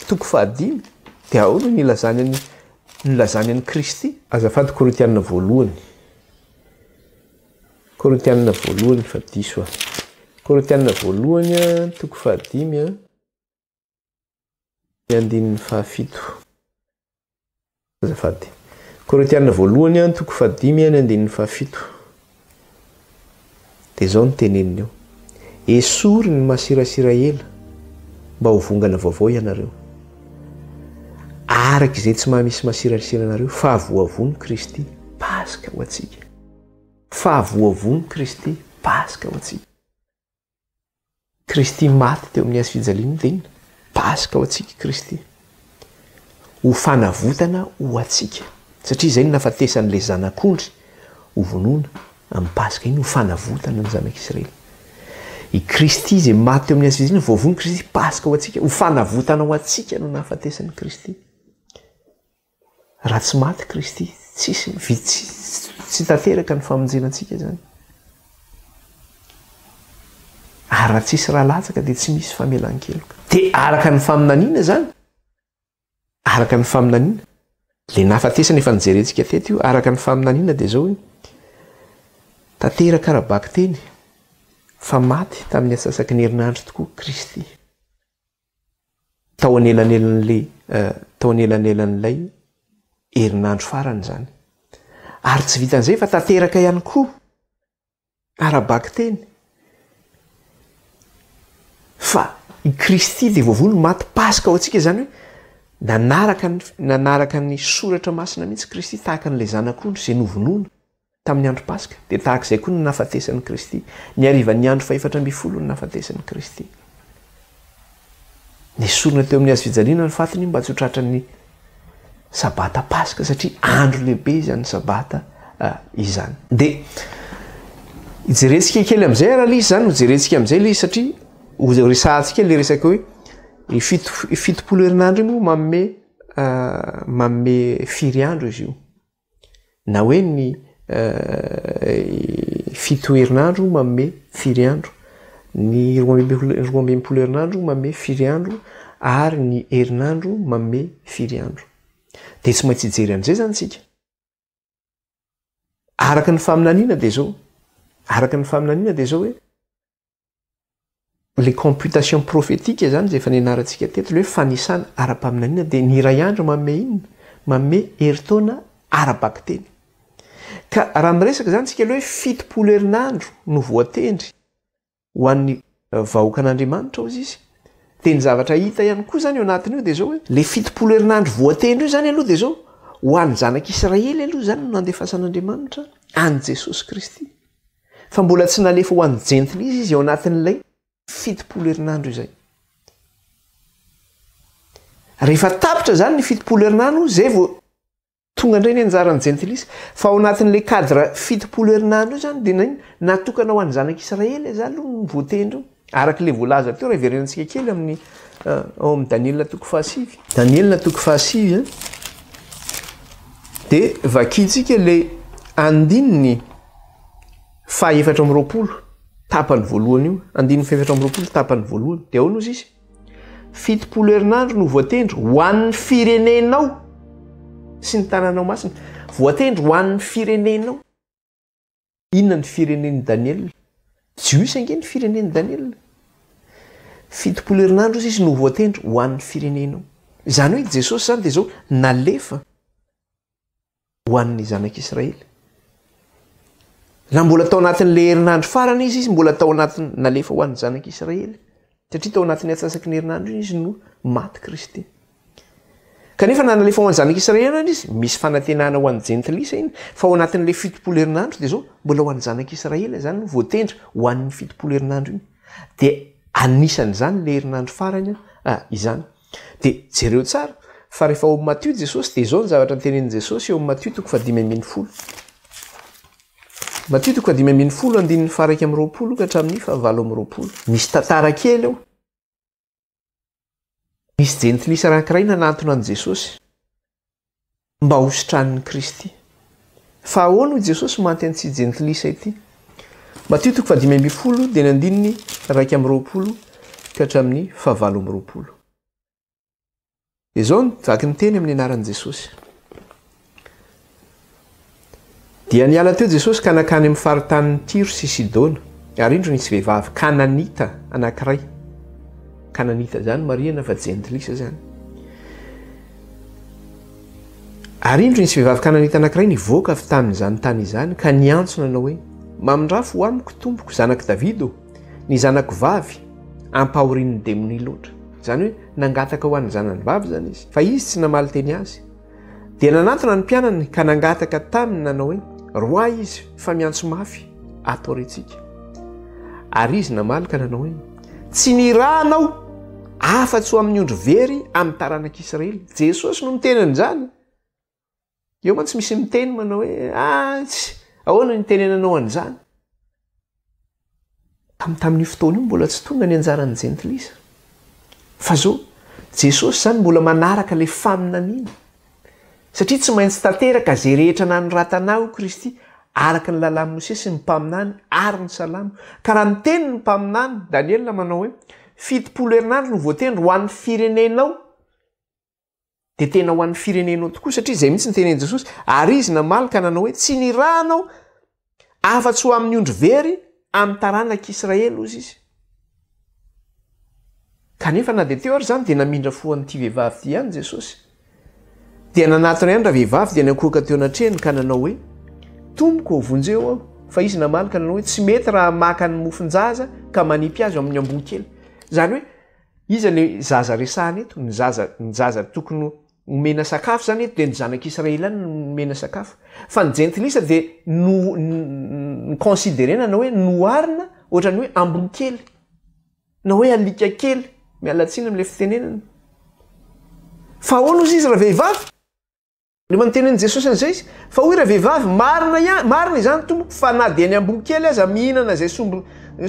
5 dia ao no nilazany an'i Kristy. Azafady Korintianina voalohany. Korintianina voalohany fa diso Korintianina voalohany 5 andininy 7. Azafady. Korintianina voalohany 5 andininy 7. Dia zao ny teneniny eo. Esory ny masirasira ela mba ho vongana vaovao ianareo. Araka izay tsy mahamisy masirasira anareo fa avoavoany Kristy Paska ho atsika. Fa avoavoany Kristy Paska ho atsika. Kristy maty teo amin'ny hazo fijaliana dia iny Paska ho atsika Kristy. Ho fanavotana ho atsika. Satria izay no nahafatesan'ilay zanak'ondry ho vonoana amin'ny Paska iny ho fanavotana ny zanak'Israely. I Kristy izay maty teo amin'ny hazo fijaliana voavoany Kristy Paska ho atsika. Ho fanavotana ho atsika no nahafatesan'i Kristy. Raha tsy maty Kristy tsy tanteraka ny famonjenantsika zany. Ary raha tsisy raha latsaka dia tsy misy famelan-keloka. Dia araka ny faminaniana zany. Araka ny faminaniana. Le nahafatesana efa nijerentsika teto io. Araka ny faminaniana dia zao hoe tanteraka raha-baka teny fa maty tamin'ny atsasaky ny herinandro tokoa Kristy. Tao anelanelan'ilay herinandro farany zany. Ary tsy vitan'izay fa tanteraka ihany koa ara-baka teny fa i Kristy dia voavono maty Paska ho atsika zany hoe nanaraka ny soratra masina mihitsy Kristy tahaka n'ilay zanak'ondry izay novonoana tamin'ny andro Paska. Dia tahaka izay koa no nahafatesan'i Kristy. Ny arivan'ny andro 4 no nahafatesan'i Kristy. Nesorina teo amin'ny hazo fijaliana ny fatiny mba tsy ho tratran'ny sabata Paska satria andro lehibe izany sabata izany. Dia ijerentsika kely am'izay raha izy zany hojerentsika am'izay le izy satria resahantsika le resaka hoe fitopolo herinandro io moa manome firy andro izy io na hoe ny fito herinandro manome firy andro ny roa ambinipolo herinandro manome firy andro ary ny herinandro manome firy andro dia tsy maintsy hijery an'izay zany tsika araka ny faminaniana dia zao hoe les computations prophétiques zany zay efa nianarantsika teto le hoe fanisana ara-paminaniana dia ny iray andro manome inona manome heritaona ara-baky teny ka raha miresaka zany tsika le hoe fitopolo herinandro no voatendry ho an'ny vahoaka an'Andriamanitra ozy izy dia ny zavatra hita ihany koa zany eo anatin'io dia zao hoe le fitopolo herinandro voatendry io zany aloha dia zao ho an'ny zanak'Israely aloha zany no nandefasan'Andriamanitra any Jesosy Kristy fa mbola tsy nalefa ho an'ny jentily izy eo anatin'ilay fitopolo herinandro izay rehefa tapitra zany ny fitopolo herinandro zay vao tonga indray ny anjaran'ny jentilisy fa ao anatin'ilay cadre fitopolo herinandro io zany dia natokana ho an'ny zanak'Israely zany aloha ny voatendry arak'ilay voalaza teo raha iverenantsika kely amin'ny ao amin'ny Danielina toko fahasivy dia vakitsika ilay andininy fahaefatra amby roapolo tapany voalohany io andininy fahaefatra amby roapolo tapany voalohany dia ao nozy izy fitopolo herinandro no voatendry ho an'ny firenenao sy ny tanànao masina voatendry ho an'ny firenenao inona ny firenen'ny Daniel jiosy ange ny firenen'ny Daniel fitopolo herinandro izy no voatendry ho an'ny firenenao izany hoe Jesosy zany dia zao nalefa ho an'ny zanak'Israely raha mbola tao anatin'le herinandro farany izy mbola tao anatiny nalefa ho an'ny zanak'Israely satria tao anatin'ny atsasaky ny herinandro izy no maty Kristy kanefa nanalefa ho an'ny zanak'Israely izy misy fanantenana ho an'ny jentilisa iny fa ao anatin'le fitopolo herinandro dia zao mbola ho an'ny zanak'Israely zany no voatendry ho an'ny fitopolo herinandro iny dia anisan'izany le herinandro farany izany dia jereo tsara fa rehefa ao Matthieu Jesosy dia izao ny zavatra nytenenin' Jesosy eo amin'ny Matthieu toko fadimy ambin'ny folo Matthieu toko fadimy ambin'ny folo andininy faha 20 ka hatramin'ny faha 20 misy tantara kely ao misy jentilisa anankiray nanantona an'i Jesosy mba hositran'ny Kristy fa ahoana hoy Jesosy manty an'ity jentilisa ity Matthieu toko fadimy ambin'ny folo dia ny andininy 20 ka hatramin'ny faha 20 izao ny vaky ny teny amin'ny anaran'i Jesosy dia niala teo Jesosy ka nakany amin'ny faritanin'ny Tiro sy Sidona ary indro nisy vehivavy Kananita anankiray Kananita zany marihana fa jentilisa zany ary indro nisy vehivavy Kananita anankiray nivoaka avy tamin'izany tany izany ka niantsona nanao hoe mamindrafo ho amiko tompoko zanaky Davido ny zanako vavy ampahorian'ny demonia loatra zany hoe nangataka ho an'ny zanany vavy zany izy fa izy tsy namaly teny azy dia nanantona ny mpianany ka nangataka taminy nanao hoe roa izy fa miantso mafy atao retsika ary izy namaly ka nanao hoe tsy niranao afa-tsy ho amin'ny ondro very amin'ny taranak'Israely Jesosy no mitenan'izany eo man tsy misy miteny manao hoe tsy ahoana nitenenanao an'izany tamin'ny fotoana io mbola tsy tonga ny anjaran'ny jentilisa fa zao Jesosy zany mbola manaraka ilay faminaniana satria tsy maintsy tanteraka zay rehetra nanoratanao Kristy araka ny lalàn'i Mosesy sy ny mpaminany ary ny salamo ka raha ny teny ny mpaminany Daniel manao hoe fitopolo herinandro no voatendry ho an'ny firenenao dia tena ho an'ny firenenao tokoa satria izay mihitsy ny tenen'i Jesosy ary izy namaly ka nanao hoe tsy niranao afa-tsy ho amin'ny ondro very amin'ny taranak'Israely ozy izy kanefa na dia teo ary zany dia namindra fo an'ity vehivavy ity ihany Jesosy dia nanatona ihany raha vehivavy dia nakoaka teo anatrehany ka nanao hoe tomboko vonjeo aho fa izy namaly ka nanao hoe tsy mety raha maka ny mofonjaza ka manipy azy amin'ny amboa kely zany hoe izy ny zaza resahany eto ny zaza tokony omena sakafo zany eto dia ny zanak'Israely any nomena sakafo fa ny jentilisa dia no considérena na hoe noarina ohatrany hoe amboa kely na hoe alika kely mialatsiny amin'ilay fitenenana fa ahoana ozy izy raha vehivavy le manonteny an' jesosy an'izay izy fa hoy raha vehivavy marina izany tompoko fa na dia ny amboa kely aza mihinana zay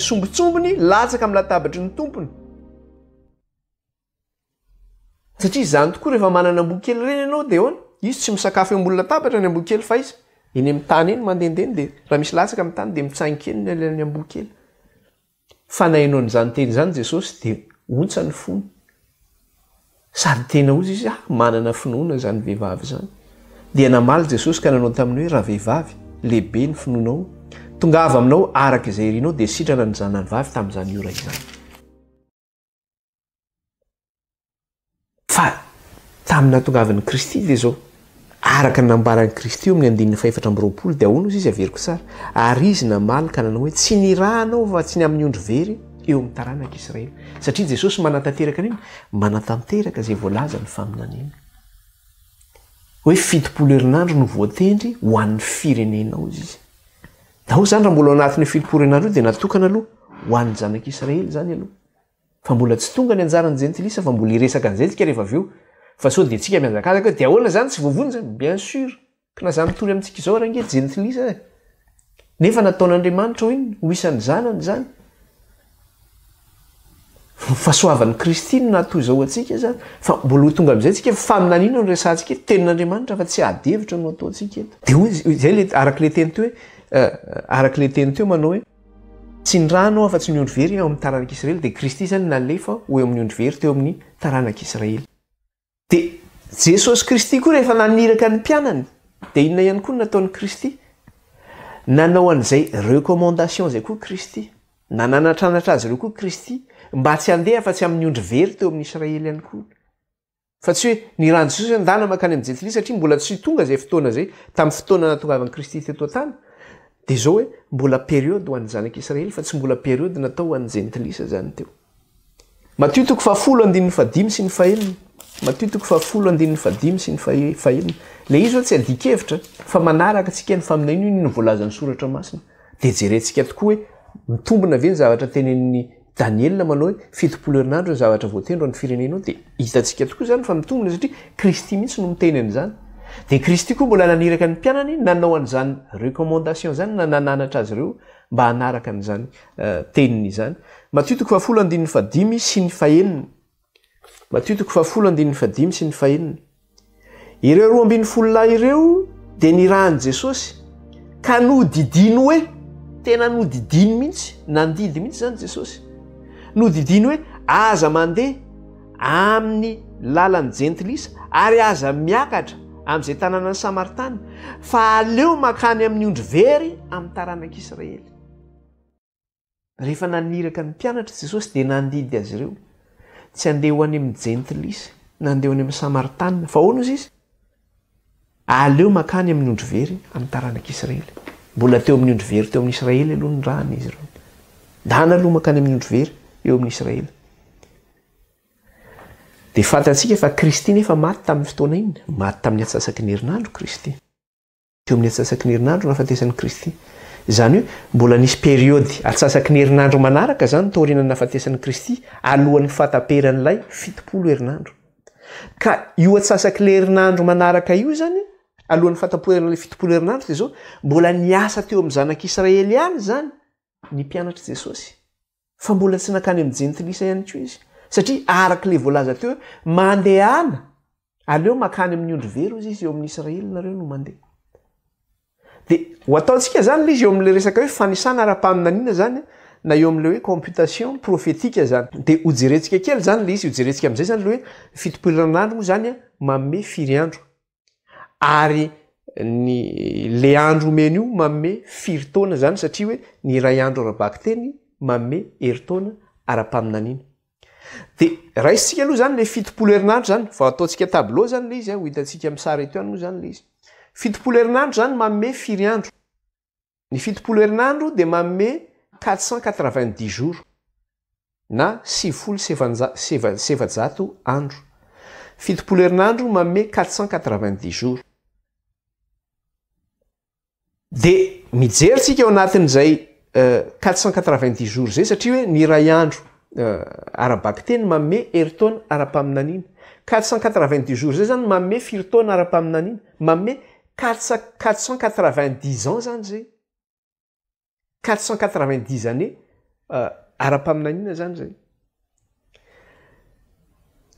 sombotsombony latsaka amin'ny latabatry ny tompony satria izany tokoa rehefa manana amboa kely reny ianao dia hoana izy tsy misakafo eo ambony latabatra ny amboa kely fa izy eny amin'ny tany eny mandendeny dia raha misy latsaka amin'ny tany dia mitsangy kely ny amboa kely fa nahainao n'izany teny izany jesosy dia ontsa ny fony sady tena ozy izy manana finoana zany vehivavy zany dia namaly jesosy ka nanao taminy hoe raha vehivavy lehibe ny finoanao tongava aminao araka izay rinao dia sitrana ny zanany vavy tamin'izany ora izany fa tamina tongavan'i Kristy dia zao araka ny nambaran'i Kristy eo amin'ny 2:4 dia ahoana izy izy averiko tsara ary izy namaly ka nanao hoe tsy nirahanao fa tsy ny amin'ny ondry very eo amin'ny taranaka Israely satria Jesosy manatanteraka niny manatanteraka zay voalaza ny faminaniana hoe 70 herinandro no voatendry ho an'ny firenenao izy daholo zany raha mbola ao anatin'ny 70 herinandro io dia natokana aloha ho an'ny zanak'Israely zany aloha fa mbola tsy tonga ny anjaran'ny jentilisa fa mbola iresaka an'izay tsika rehefa avy eo fa sao dia tsika miazakazaka dia ahoana zany tsy voavony zany bien sûr ka na zany tory amintsika izao raha nge jentilisa nefa nataon'Andriamanitra ho iny ho isan'ny zanany zany fahasoavan'ny Kristy no natoy zao atsika zany fa mbola ho tonga amin'izay tsika faminaniana no resantsika tenin'Andriamanitra fa tsy ady hevitra no ataontsika eto dia hoy zay arak'le teny teo hoe arak'le teny teo manao hoe tsy nirano afa tsy niondry very eo amin'ny taranak'Israely dia Kristy zany nalefa ho eo amin'ny ondry very teo amin'ny taranak'Israely dia Jesosy Kristy koa rehefa naniraka ny mpianany dia inona ihany koa nataon'i Kristy nanao an'izay recommandation zay koa Kristy nananatranatra azy ireo koa Kristy mba tsy handeha fa tsy amin'ny ondry very teo amin'ny Israely ihany koa fa tsy hoe nirano Jesosy andana makany amin'ny jentilisa satria mbola tsy tonga zay fotoana zay tamin'ny fotoana natongavan'i Kristy teto an-tany dia zao hoe mbola periody ho an'ny zanak'Israely fa tsy mbola periody natao ho an'ny jentilisa zany teo Matthieu 10:5 sy ny 6 Matthieu 10:5 sy ny 6 le izy zao tsy adikevitra fa manaraka tsika ny faminaniana io ny voalazan'ny soratra masina dia jerentsika tokoa hoe mitombona ve ny zavatra tenenin'ny Daniel manao hoe 70 herinandro ny zavatra voatendro amin'ny firenenao dia hitantsika tokoa zany fa mitombona satria Kristy mihitsy no miteny an'izany dia Kristy koa mbola naniraka ny mpianany nanao an'izany recommandation zany na nananatra azy ireo mba hanaraka an'izany teniny izany Matthieu 10:5 sy ny 6 Matthieu 10:5 sy ny 6 ireo 12 lahy ireo dia nirahany Jesosy ka nodidino hoe tena nodidino mihitsy nandidy mihitsy zany Jesosy nodidino hoe aza mandeha amin'ny lalan'ny jentilisa ary aza miakatra amin'izay tanànany Samaritana fa aleo makany amin'ny ondry very amin'ny taranak'Israely rehefa naniraka ny mpianatra Jesosy dia nandidy azy ireo tsy handeha ho any amin'ny jentilisa nandeha ho any amin'ny Samaritana fa ahoana izy aleo makany amin'ny ondry very amin'ny taranak'Israely mbola teo amin'ny ondry very teo amin'ny Israely aloha ny rahany izy ireo dana aloha makany amin'ny ondry very eo amin'ny Israely dia fantatsika fa Kristy nefa maty tamin'ny fotoana iny maty tamin'ny atsasaky ny herinandro Kristy teo amin'ny atsasaky ny herinandro nahafatesan'i Kristy izany hoe mbola nisy periody atsasaky ny herinandro manaraka zany taoriana nahafatesan'i Kristy alohan'ny fataperan'ilay 70 herinandro ka io atsasaky le herinandro manaraka io zany alohan'ny fataperan'ilay 70 herinandro dia zao mbola niasa teo amin'ny zanak'Israely ihany zany ny mpianatra Jesosy fa mbola tsy nakany amin'ny jentilisa ihany koa izy satria arak'le voalaza teo mandehana aleo makany amin'ny ondry very izy eo amin'ny Israely nareo no mandeha dia ho ataontsika zany le izy eo amin'le resaka hoe fanisana ara-paminaniana zany na eo amin'le hoe computation prophétique zany dia hojerentsika kely zany le izy hojerentsika amin'izay zany le hoe 70 herinandro moa zany manome firy andro ary le andro omeny io manome firy taona zany satria hoe ny iray andro ara-baky teny manome herintaona ara-paminaniana dia raisitsika aloha zany le 70 herinandro zany fa ataontsika tableau zany le izy ho hitantsika amin'ny sary eto ihany moa zany le izy 70 herinandro zany manome firy andro ny 70 herinandro dia manome 490 jours na 700 andro 70 herinandro manome 490 jours dia mijeritsika eo anatin'izay 490 jours zay satria hoe ny iray andro ara-baky teny manome herintaona ara-paminaniana 490 jours zay zany manome firy-taona ara-paminaniana manome 490 ans zany zay 490 années ara-paminaniana zany zay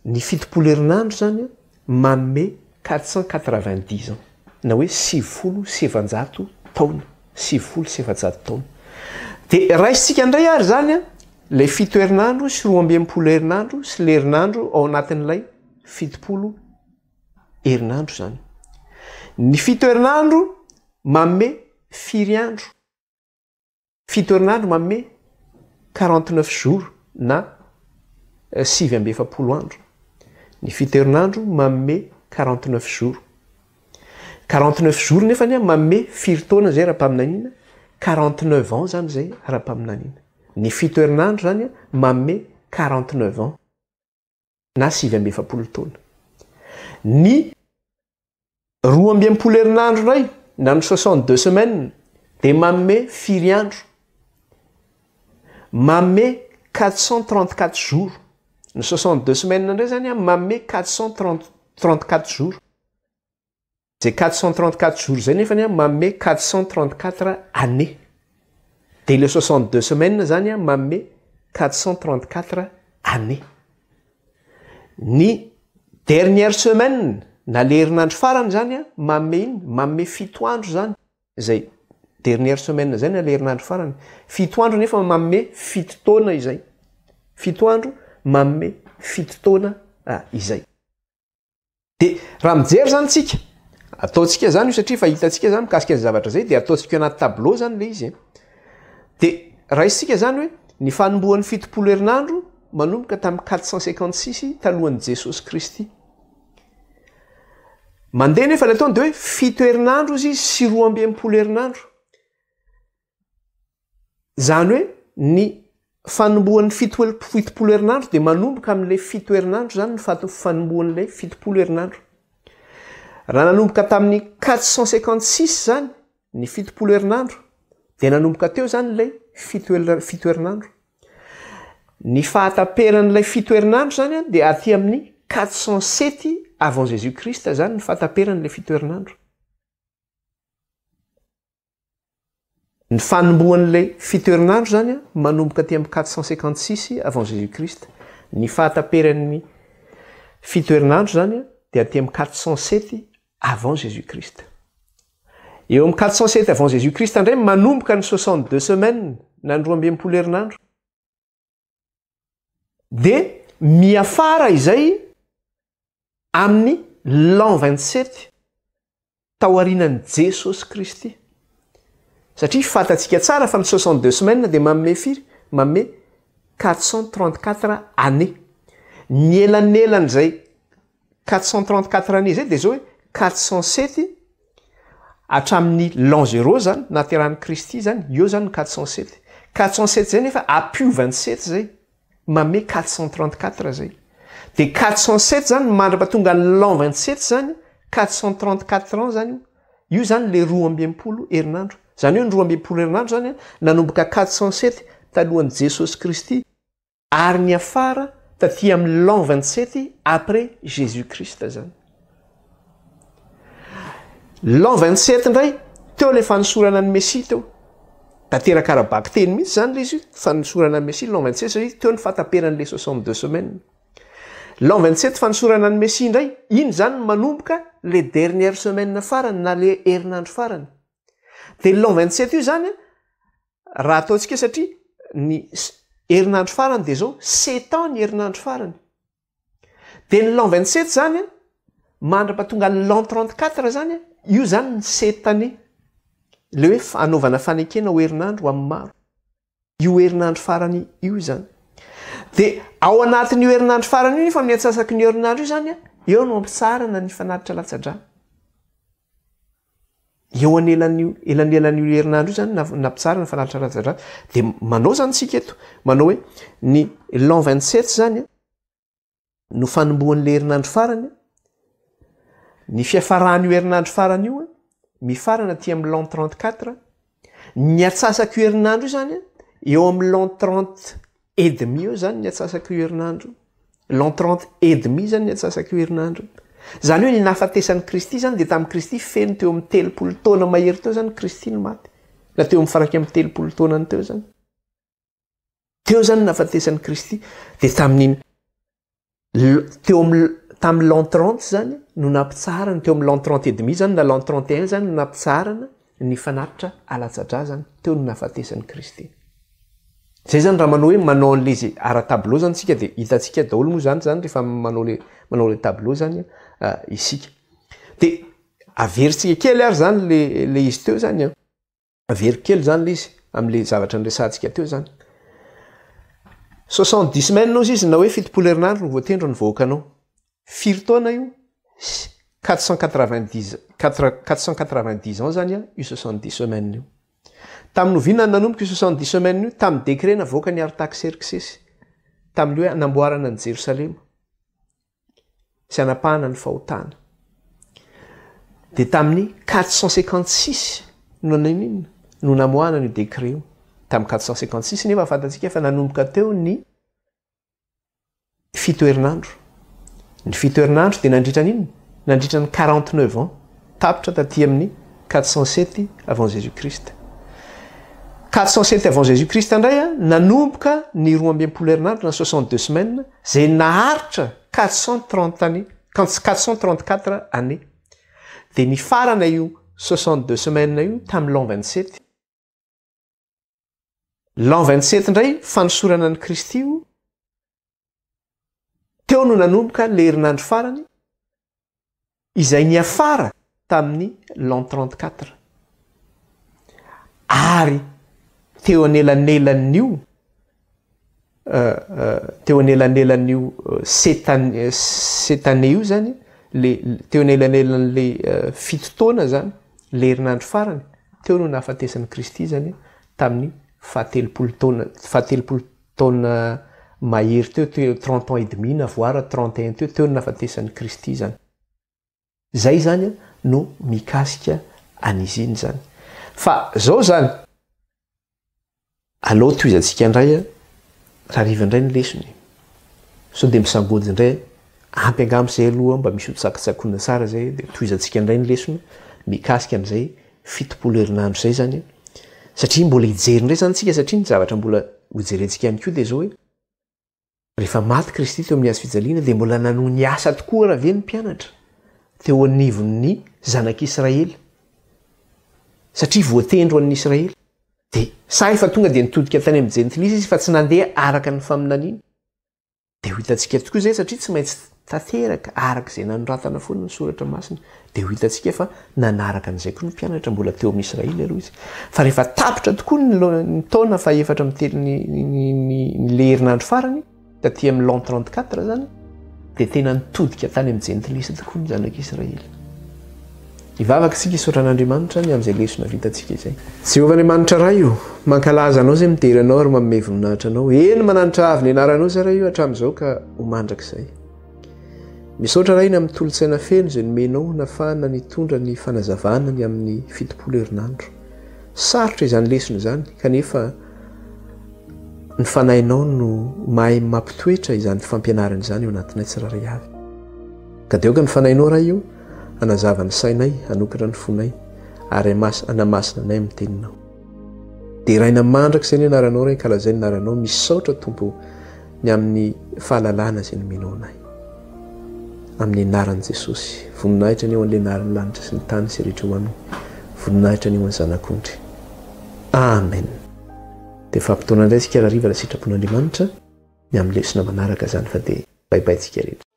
ny fitopolo herinandro zany manome 490 ans na hoe 700 taona 700 taona dia raisitsika indray ary zany lay fito herinandro sy 12 herinandro sy le herinandro ao anatin'ilay fitopolo herinandro zany ny fito herinandro manome firy andro fito herinandro manome 49 jours na 7 andro ny fito herinandro manome 49 jours 49 jours nefany manome firy taona zay ara-paminaniana 49 ans zany zay ara-paminaniana ny fito herinandro zany manome 49 ans na 7 taona ny 12 herinandro ndray na ny 62 semaines dia manome firy andro manome 434 jours ny 62 semaines ndray zany manome 434 jours zay 434 jours zay nefany manome 434 années dia le 62 semaines zany manome 434 années ny dernière semaine na le herinandro farany zany manome iny manome fito andro zany zay dernière semaine zay na le herinandro farany fito andro nefa manome fito taona izay fito andro manome fito taona izay dia raha mijery zany tsika ataontsika zany io satria fa hitantsika zany mikasika ny zavatra zay dia ataontsika anaty tableau zany le izy dia raha isika zany hoe ny fanombohan'ny fitopolo herinandro manomboka tamin'ny 456 talohan'i Jesosy Kristy mandeha nefa le taona dia hoe fito herinandro izy sy 12 herinandro zany hoe ny fanombohan'ny fitopolo herinandro dia manomboka amin'ilay fito herinandro zany ny fanombohan'ilay fitopolo herinandro raha nanomboka tamin'ny 456 zany ny fitopolo herinandro dia nanomboka teo zany ilay fito herinandro ny fahataperan'ilay fito herinandro zany dia aty amin'ny 407 avant Jésus Christ zany ny fahataperan'ilay fito herinandro ny fanombohan'ilay fito herinandro zany manomboka aty amin'ny 456 avant Jésus Christ ny fahataperan'ny fito herinandro zany dia aty amin'ny 407 avant Jésus Christ eo amin'ny 407 avant Jésus Christ indray manomboka ny 62 semaines na ny 12 herinandro dia miafara izay amin'ny l'an 27 taorianan'i Jesosy Kristy satria fantatsika tsara fa ny 62 semaines dia manome firy manome 434 années ny elanelan'izay 434 années zay dia zao hoe 407 hatramin'ny l'an 0 zany nahateran'i Kristy zany eo zany 407 zay nefa apio 27 zay manome 434 zay dia 407 zany mandra-pahatonga ny l'an 27 zany 434 ans zany io zany le 12 herinandro zany hoe ny 12 herinandro zany nanomboka 407 talohan'i Jesosy Kristy ary ny afara taty amin'ny l'an 27 après Jésus Christ zany l'an 27 ndray teo le fanosorana ny Messia teo tanteraka arabaky teny mihitsy zany le izy fanosorana ny Messia l'an 27 satria teo ny fahataperan'le 62 semaines l'an 27 fanosorana ny Messia indray iny zany manomboka le dernière semaine farany na le herinandro farany dia l'an 27 io zany raha ataontsika satria ny herinandro farany dia zao 7 ans ny herinandro farany dia ny l'an 27 zany mandra-pahatonga ny l'an 34 zany io zany ny 7 années le hoe anaovana fanekena ho herinandro amin'ny maro io herinandro farany io zany dia ao anatin'io herinandro farany io nefa miatsasaky ny herinandro io zany eo no ampitsarana ny fanatitra latsa-drà eo elanelan'io herinandro io zany nampitsarana ny fanatitra latsa-drà dia manao zany tsika eto manao hoe ny l'an 27 zany no fanombohan'le herinandro farany ny fiafaran'io herinandro farany io mifarana aty amin'ny l'an 34 ny atsasaky io herinandro io zany eo amin'ny l'an 30 et demi eo zany ny atsasaky io herinandro l'an 30 et demi zany ny atsasaka herinandro zany hoe ny nahafatesan'ny Kristy zany dia tamin'ny Kristy feno teo amin'ny 30 taona mahery teo zany Kristy ny maty na teo amin'ny faraky amin'ny 30 taonany teo zany nahafatesan'ny Kristy dia tamin'ny tamin'ny l'an 30 zany no nampitsarana teo amin'ny l'an 30 et demi zany na l'an 31 zany no nampitsarana ny fanatitra alatsadra zany teo no nahafatesan'ny Kristy. Zay zany raha manao hoe manao an'le zay ara-tableau zany tsika dia hitantsika daholo moa zany rehefa manao le tableau zany isika. Dia averintsika kely ary zany le izy teo zany avery kely zany le izy amin'le zavatra niresantsika teo zany. 70 semaines izy na hoe 70 herinandro no voatendro ny vahoakanao. Firy taona io 490 ans zany io 70 semaines io. Tamin'ny noviana nanomboka io 70 semaines io tamin'ny décret navoaka ny Artaxerxes tamin'le hoe anamboarana ny Jerosalema sy anapahana ny fahotana. Dia tamin'ny 456 no namoahana ny décret io. Tamin'ny 456 nefa fantatsika fa nanomboka teo ny 7 herinandro. Ny 7 herinandro dia nandritra n'inona? Nandritra ny 49 ans tapitra taty amin'ny 407 avant Jésus-Christ. 407 avant Jésus-Christ indray nanomboka ny 12 herinandro na 62 semaines zay naharitra 434 années. Dia ny farana io 62 semaines io tamin'ny l'an 27. L'an 27 indray fanosorana ny Kristy io teo no nanomboka le herinandro farany izay niafara tamin'ny l'an 34. Ary teo anelanelan'io setane io zany teo anelanelan'le 7 taona zany le herinandro farany teo no nahafatesan'ny Kristy zany tamin'ny 70 taona mahery teo 30 ans et demi na voire 31 teo no nahafatesan'ny Kristy zany. Zay zany no mikasika an'izy iny zany. Fa zao zany aleo toizantsika indray raha riva indray ny lesony. So dia misangody indray ampy angamizay aloha mba misy hotsakatsakoana tsara zay dia toizantsika indray ny lesony mikasika an'izay 70 herinandro zay zany. Satria mbola hijery indray zany tsika satria ny zavatra mbola hojerentsika ihany koa dia zao hoe rehefa maty Kristy teo amin'ny hazo fijaliana dia mbola nanohy ny asa tokoa raha ve ny mpianatra teo anivon'ny zanak'Israely satria voatendro an'ny Israely. Dia sa efa tonga dia nitodika tany amin'ny jentilisa izy fa tsy nandeha araka ny faminaniana. Dia ho hitantsika tokoa zay satria tsy maintsy tanteraka araka izay nanoratana foana ny soratra masina. Dia ho hitantsika fa nanaraka an'izay koa ny mpianatra mbola teo amin'ny Israely aloha izy. Fa rehefa tapitra tokoa ny taona fa efatra le herinandro farany taty amin'ny l'an 34 zany dia tena nitodika tany amin'ny jentilisa tokoa ny zanak'Israely. Ivavaka sika isaotra an'Andriamanitra ny amin'izay lesona vitantsika izay. Jehovah-Andriamanitra ray io, mankalaza anao zay mitery anao ary manome voninahitra anao. Eny mananitra avy ny anaranao zay ray io hatramin'izao ka ho mandrakizay. Misaotra ray ny amin'ny tolotsaina feno izay nomenao nafahana nitondra ny fanazavana ny amin'ny 70 herinandro. Sarotra izany lesona izany kanefa ny fanahinao no mahay mampitoetra izany fampianarana izany eo anatinay tsiraray avy. Ka dia oka ny fanahinao ray io anazava ny sainay, anokatra ny fonay ary anamasina anay amin'ny teninao. Dia raina mandrakizay ny anaranao ray kalazay ny anaranao misaotra Tompo ny amin'ny fahalalana izay nomenao anay. Amin'ny anaran'i Jesosy, voninahitra ny eo an'ilay anaran'ny lanitra sy ny tany sy rehetra ho aminy. Voninahitra ny eo an'ny zanak'ondry. Amen. Dia fampitoana indray isika raha riva raha sitrapon'Andriamanitra ny amin'ny lesona manaraka zany fa dia baibaintsika rehetra.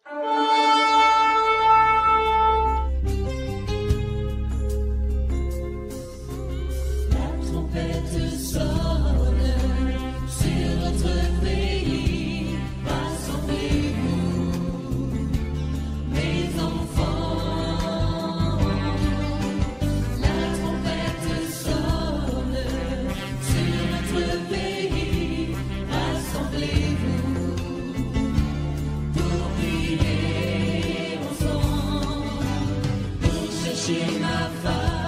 Chez ma femme.